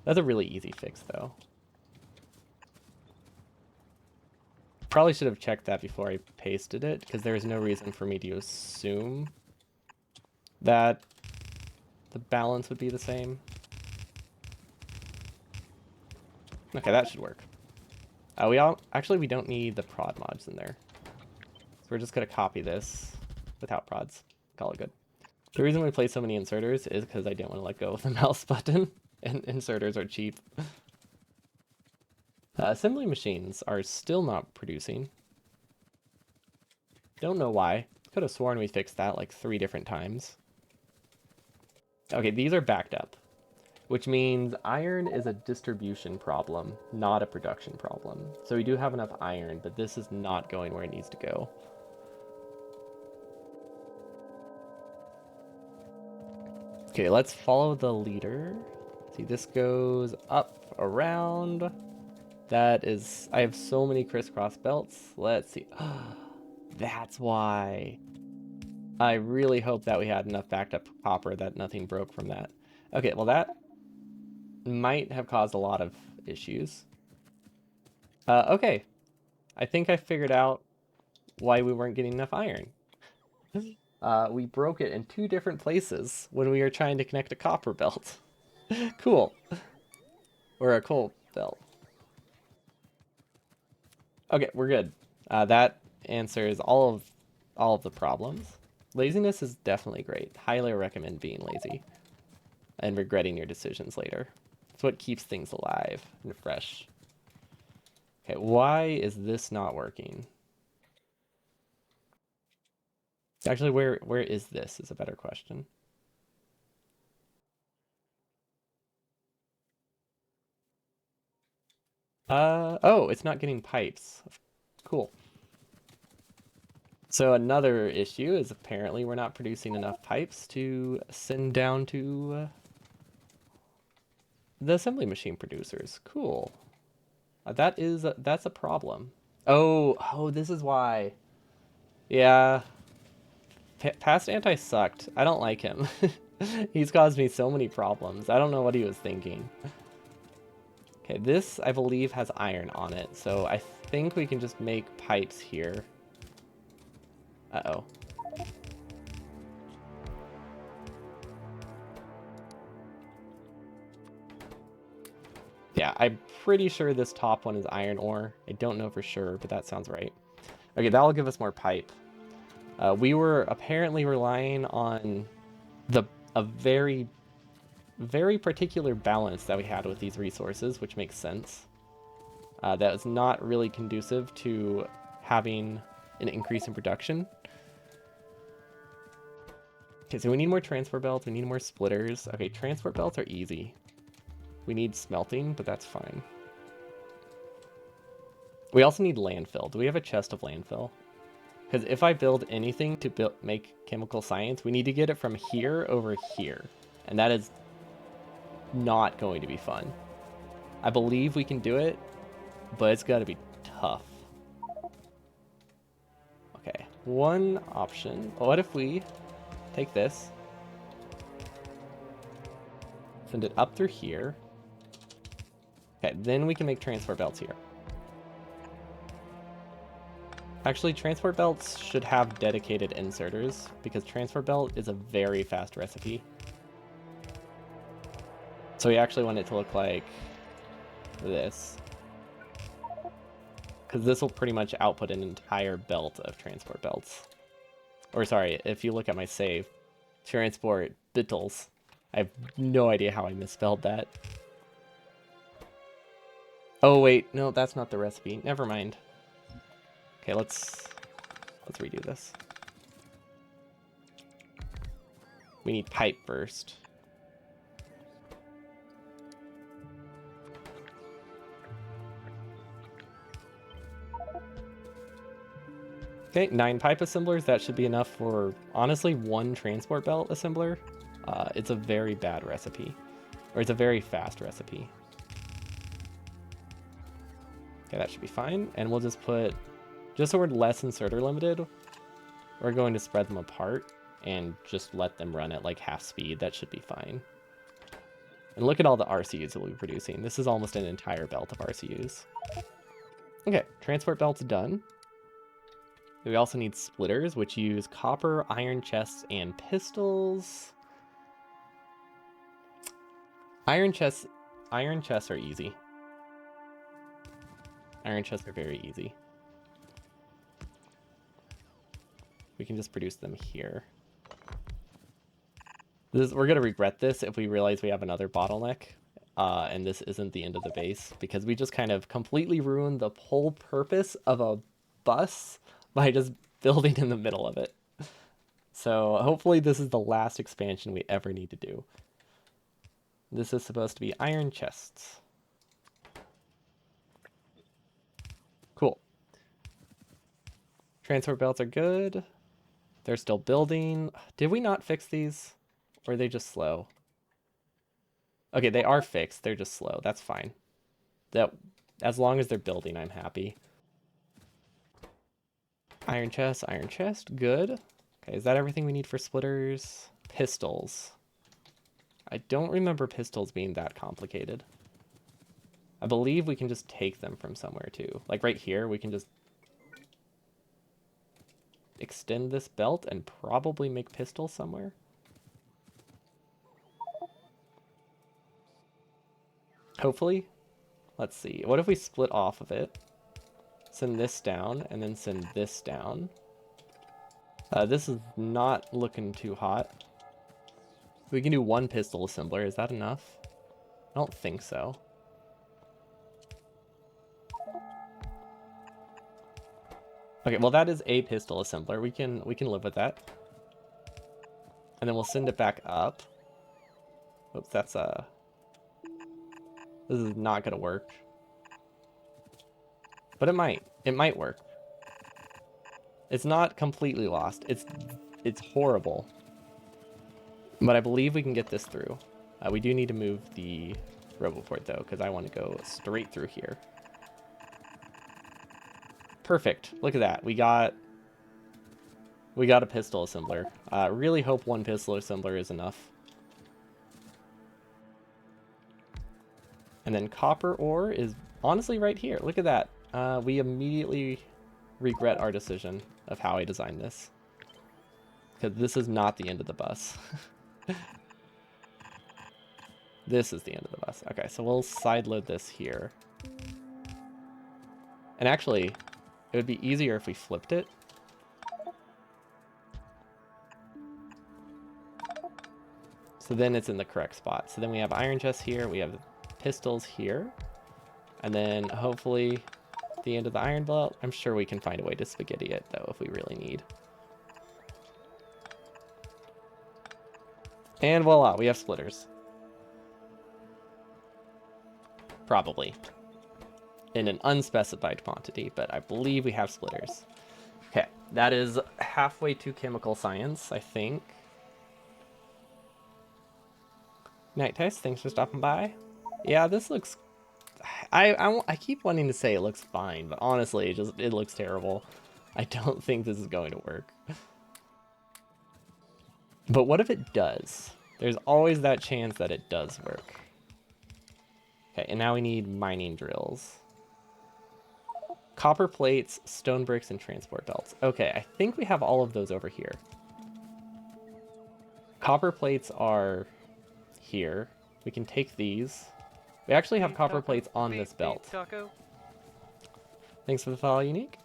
That's a really easy fix, though. Probably should have checked that before I pasted it, because there is no reason for me to assume that the balance would be the same. Okay, that should work. We don't need the prod mods in there. So we're just gonna copy this without prods. Call it good. The reason we play so many inserters is because I didn't want to let go of the mouse button, and inserters are cheap. Assembly machines are still not producing. Don't know why. Could have sworn we fixed that like 3 different times. Okay, these are backed up. which means iron is a distribution problem, not a production problem. So we do have enough iron, but this is not going where it needs to go. Okay, let's follow the leader. See, this goes up, around. That is, I have so many crisscross belts. Let's see. That's why. I really hope that we had enough backed up copper that nothing broke from that. Okay, well that might have caused a lot of issues. Okay, I think I figured out why we weren't getting enough iron. We broke it in two different places when we were trying to connect a copper belt. Cool. Or a coal belt. Okay, we're good. That answers all of the problems. Laziness is definitely great. Highly recommend being lazy and regretting your decisions later. It's what keeps things alive and fresh. Okay, why is this not working? Actually, where is this is a better question. Oh, it's not getting pipes. Cool. So another issue is apparently we're not producing enough pipes to send down to the assembly machine producers. Cool. That's a problem. Oh, this is why. Yeah, past anti sucked. I don't like him. He's caused me so many problems. I don't know what he was thinking. Okay, this I believe has iron on it, so I think we can just make pipes here. Uh-oh. Yeah, I'm pretty sure this top one is iron ore. I don't know for sure, but that sounds right. Okay, that'll give us more pipe. We were apparently relying on the a very, very particular balance that we had with these resources, which makes sense. That was not really conducive to having an increase in production. Okay, so we need more transport belts, we need more splitters. Okay, transport belts are easy. We need smelting, but that's fine. We also need landfill. Do we have a chest of landfill? Because if I build anything to make chemical science, we need to get it from here over here. And that is not going to be fun. I believe we can do it, but it's got to be tough. Okay, one option. What if we take this, send it up through here. Okay, then we can make transport belts here. Actually, transport belts should have dedicated inserters because transport belt is a very fast recipe. So we actually want it to look like this, because this will pretty much output an entire belt of transport belts. Or sorry, if you look at my save, transport bittles. I have no idea how I misspelled that. Oh wait, no, that's not the recipe. Never mind. Okay, let's redo this. We need pipe first. Okay, 9 pipe assemblers. That should be enough for, honestly, 1 transport belt assembler. It's a very bad recipe. Or it's a very fast recipe. Okay, that should be fine. And we'll just put, just so we're less inserter limited, we're going to spread them apart and just let them run at like half speed. That should be fine. And look at all the RCUs that we'll be producing. This is almost an entire belt of RCUs. Okay, transport belt's done. We also need splitters, which use copper, iron chests, and pistols. Iron chests are easy. Iron chests are very easy. We can just produce them here. We're going to regret this if we realize we have another bottleneck, and this isn't the end of the base, because we just kind of completely ruined the whole purpose of a bus by just building in the middle of it. So hopefully this is the last expansion we ever need to do. This is supposed to be iron chests. Cool. Transport belts are good. They're still building. Did we not fix these? Or are they just slow? Okay, they are fixed. They're just slow. That's fine. As long as they're building, I'm happy. Iron chest, good. Okay, is that everything we need for splitters? Pistols. I don't remember pistols being that complicated. I believe we can just take them from somewhere too. Like right here, we can just extend this belt and probably make pistols somewhere. Hopefully. Let's see. What if we split off of it? Send this down and then send this down. This is not looking too hot. We can do one pistol assembler. Is that enough? I don't think so. Okay, well that is a pistol assembler. We can live with that. And then we'll send it back up. Oops, that's this is not gonna work. But it might. It might work. It's not completely lost. It's horrible. But I believe we can get this through. We do need to move the Roboport though, because I want to go straight through here. Perfect. Look at that. We got a pistol assembler. Really hope one pistol assembler is enough. And then copper ore is honestly right here. Look at that. We immediately regret our decision of how I designed this. Because this is not the end of the bus. This is the end of the bus. Okay, so we'll sideload this here. And actually, it would be easier if we flipped it. So then it's in the correct spot. So then we have iron chests here, we have pistols here. And then hopefully the end of the iron belt. I'm sure we can find a way to spaghetti it though if we really need. And voila, we have splitters. Probably. In an unspecified quantity, but I believe we have splitters. Okay, that is halfway to chemical science, I think. Night Test, thanks for stopping by. Yeah, this looks... I keep wanting to say it looks fine, but honestly, it looks terrible. I don't think this is going to work. But what if it does? There's always that chance that it does work. Okay, and now we need mining drills. Copper plates, stone bricks, and transport belts. Okay, I think we have all of those over here. Copper plates are here. We can take these. We actually have copper plates on this belt. Taco. Thanks for the follow, Unique.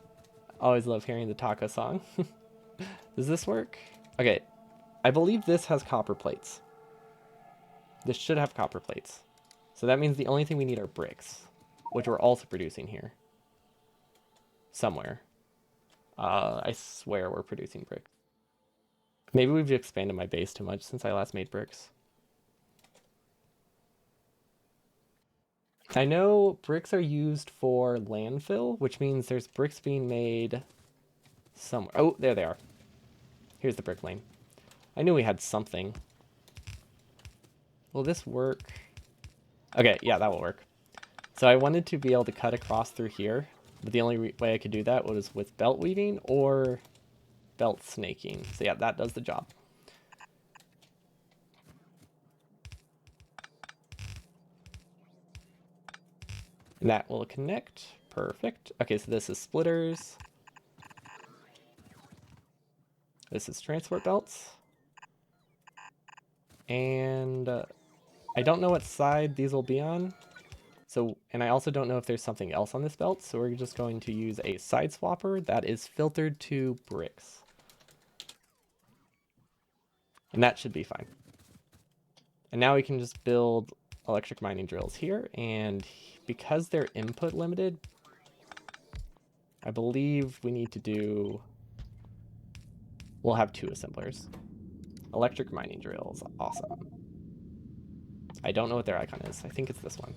Always love hearing the taco song. Does this work? Okay, I believe this has copper plates. This should have copper plates. So that means the only thing we need are bricks, which we're also producing here. Somewhere. I swear we're producing bricks. Maybe we've expanded my base too much since I last made bricks. I know bricks are used for landfill, which means there's bricks being made somewhere. Oh, there they are. Here's the brick lane. I knew we had something. Will this work? Okay, yeah, that will work. So I wanted to be able to cut across through here, but the only way I could do that was with belt weaving or belt snaking. So yeah, that does the job. And that will connect. Perfect. Okay, so this is splitters. This is transport belts. And I don't know what side these will be on. So, and I also don't know if there's something else on this belt, so we're just going to use a side swapper that is filtered to bricks. And that should be fine. And now we can just build electric mining drills here, and because they're input limited, I believe we need to do... We'll have 2 assemblers. Electric mining drills, awesome. I don't know what their icon is. I think it's this one.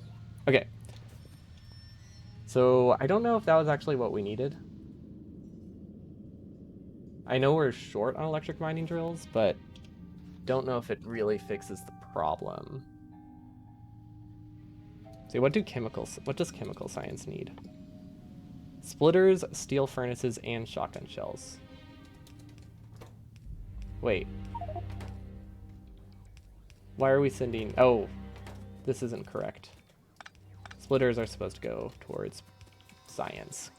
Okay. So I don't know if that was actually what we needed. I know we're short on electric mining drills, but don't know if it really fixes the problem. See, what does chemical science need? Splitters, steel furnaces, and shotgun shells. Wait. Why are we sending... Oh, this isn't correct. Splitters are supposed to go towards science.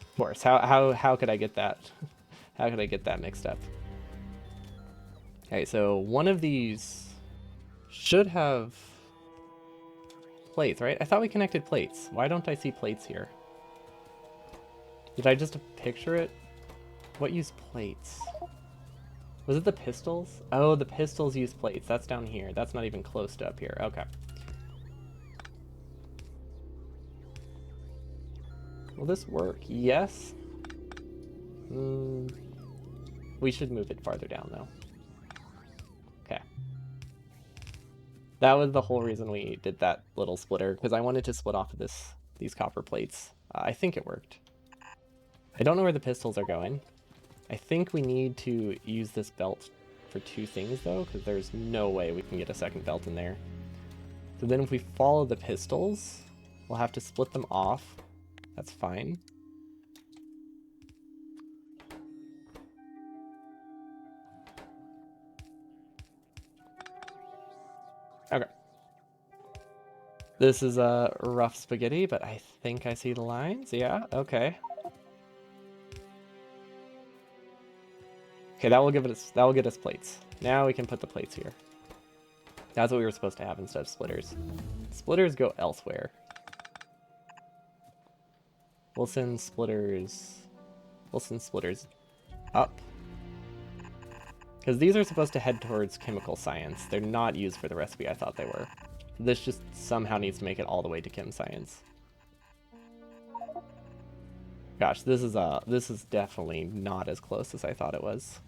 Of course. How could I get that? How could I get that mixed up? Okay, so one of these should have plates, right? I thought we connected plates. Why don't I see plates here? Did I just picture it? What used plates? Was it the pistols? Oh, the pistols use plates. That's down here. That's not even close to up here. Okay. Will this work? Yes. We should move it farther down, though. Okay. That was the whole reason we did that little splitter, because I wanted to split off of these copper plates. I think it worked. I don't know where the pistols are going. I think we need to use this belt for two things, though, because there's no way we can get a second belt in there. So then if we follow the pistols, we'll have to split them off. That's fine. Okay. This is a rough spaghetti, but I think I see the lines. Yeah, okay. Okay, that will get us plates. Now we can put the plates here. That's what we were supposed to have instead of splitters. Splitters go elsewhere. We'll send splitters up. Because these are supposed to head towards chemical science. They're not used for the recipe I thought they were. This just somehow needs to make it all the way to chem science. Gosh, this is definitely not as close as I thought it was.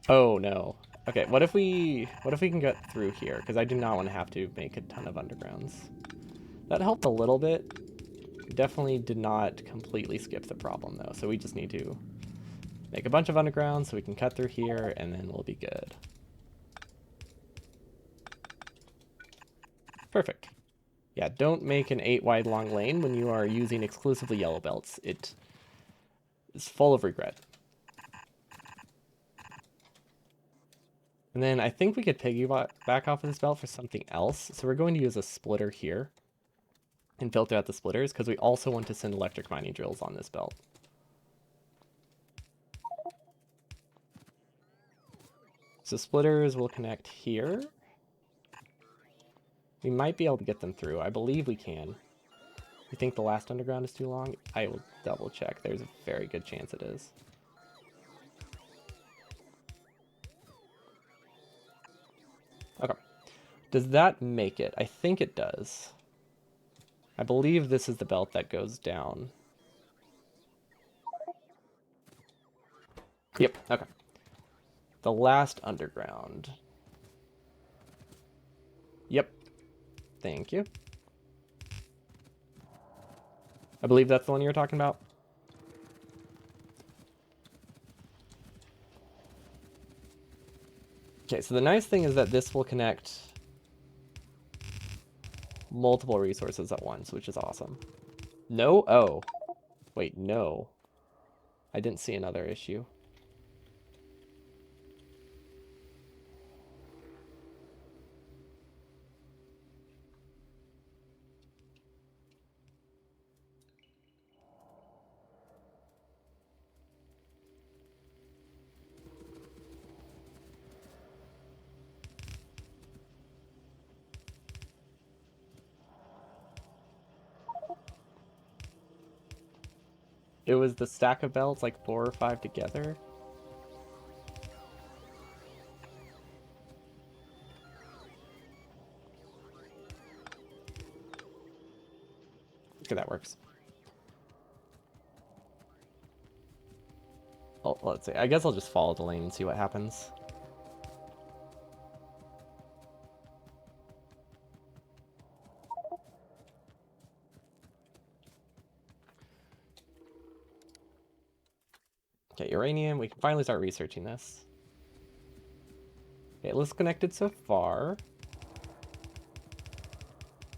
Oh no. Okay, what if we can get through here? Because I do not want to have to make a ton of undergrounds. That helped a little bit. Definitely did not completely skip the problem though. So we just need to make a bunch of undergrounds so we can cut through here and then we'll be good. Perfect. Yeah, don't make an 8 wide long lane when you are using exclusively yellow belts. It is full of regret. And then I think we could piggyback off of this belt for something else. So we're going to use a splitter here and filter out the splitters because we also want to send electric mining drills on this belt. So splitters will connect here. We might be able to get them through. I believe we can. You think the last underground is too long? I will double check. There's a very good chance it is. Okay. Does that make it? I think it does. I believe this is the belt that goes down. Yep, okay. The last underground. Yep. Thank you. I believe that's the one you were talking about. Okay, so the nice thing is that this will connect multiple resources at once, which is awesome. No? Oh. Wait, no. I didn't see another issue. It was the stack of belts, like 4 or 5 together. Okay, that works. Oh, let's see. I guess I'll just follow the lane and see what happens. Okay, uranium. We can finally start researching this. Okay, it looks connected so far.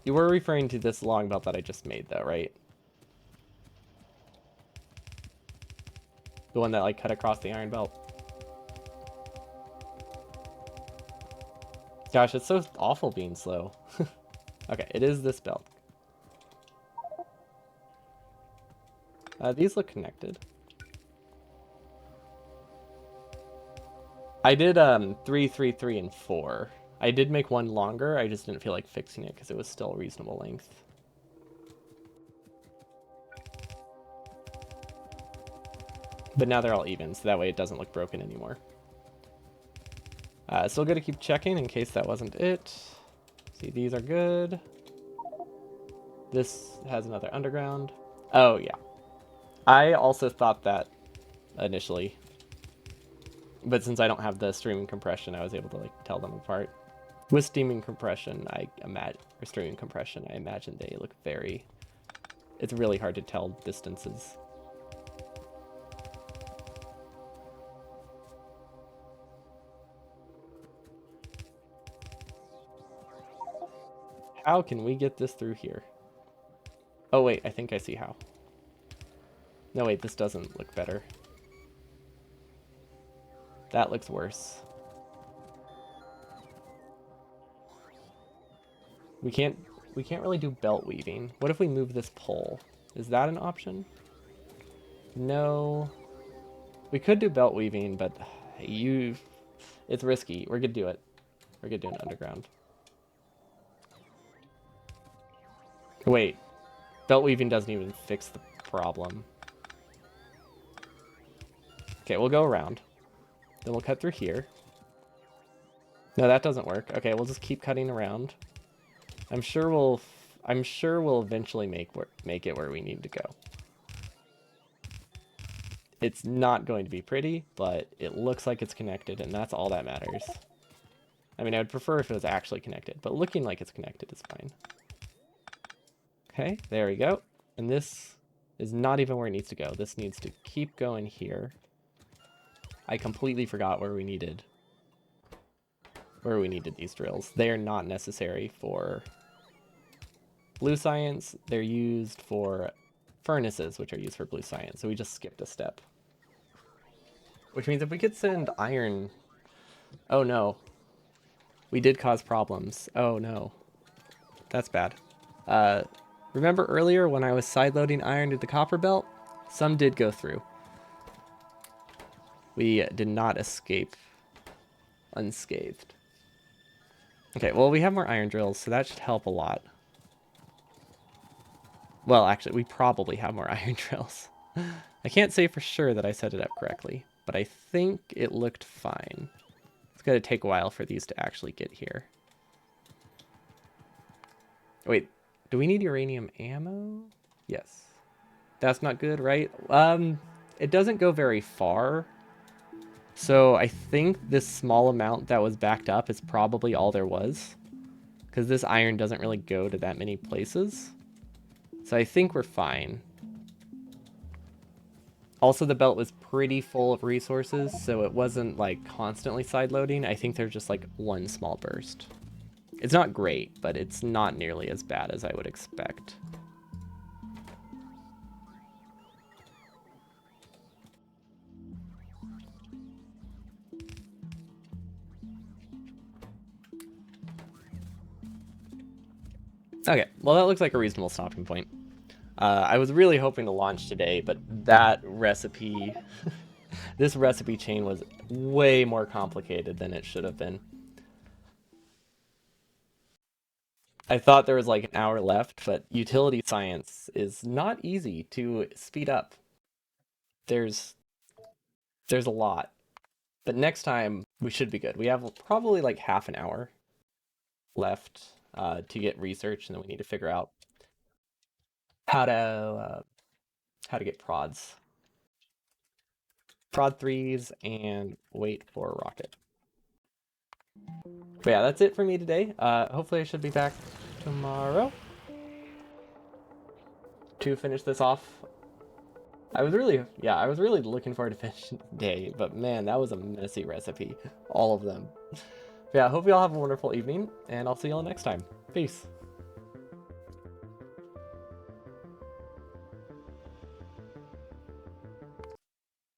You were referring to this long belt that I just made, though, right? The one that, like, cut across the iron belt. Gosh, it's so awful being slow. Okay, it is this belt. These look connected. I did 3, 3, 3, and 4. I did make one longer, I just didn't feel like fixing it because it was still a reasonable length. But now they're all even, so that way it doesn't look broken anymore. Still gotta keep checking in case that wasn't it. See, these are good. This has another underground. Oh, yeah. I also thought that initially. But since I don't have the streaming compression, I was able to like tell them apart. With streaming compression, I imagine they look very... It's really hard to tell distances. How can we get this through here? Oh wait, I think I see how. No wait, this doesn't look better. That looks worse. We can't really do belt weaving. What if we move this pole? Is that an option? No. We could do belt weaving, but it's risky. We're gonna do it. We're gonna do an underground. Wait, belt weaving doesn't even fix the problem. Okay, we'll go around. Then we'll cut through here. No, that doesn't work. Okay, we'll just keep cutting around. I'm sure we'll eventually make it where we need to go. It's not going to be pretty, but it looks like it's connected, and that's all that matters. I mean, I would prefer if it was actually connected, but looking like it's connected is fine. Okay, there we go. And this is not even where it needs to go. This needs to keep going here. I completely forgot where we needed these drills. They are not necessary for blue science. They're used for furnaces, which are used for blue science. So we just skipped a step. Which means if we could send iron... Oh no. We did cause problems. Oh no. That's bad. Remember earlier when I was sideloading iron to the copper belt? Some did go through. We did not escape unscathed. Okay, well, we have more iron drills, so that should help a lot. Well, actually, we probably have more iron drills. I can't say for sure that I set it up correctly, but I think it looked fine. It's going to take a while for these to actually get here. Wait, do we need uranium ammo? Yes. That's not good, right? It doesn't go very far. So I think this small amount that was backed up is probably all there was. Because this iron doesn't really go to that many places. So I think we're fine. Also, the belt was pretty full of resources, so it wasn't like constantly sideloading. I think there's just like one small burst. It's not great, but it's not nearly as bad as I would expect. Okay, well that looks like a reasonable stopping point. I was really hoping to launch today, but that recipe, this recipe chain was way more complicated than it should have been. I thought there was like an hour left, but utility science is not easy to speed up. There's there's a lot. But next time we should be good. We have probably like half an hour left to get research, and then we need to figure out how to uh, how to get prods. prod 3s, and wait for a rocket. But yeah, that's it for me today. Hopefully I should be back tomorrow to finish this off. I was really looking forward to finishing the day, but man, that was a messy recipe. All of them. But yeah, I hope you all have a wonderful evening, and I'll see you all next time. Peace.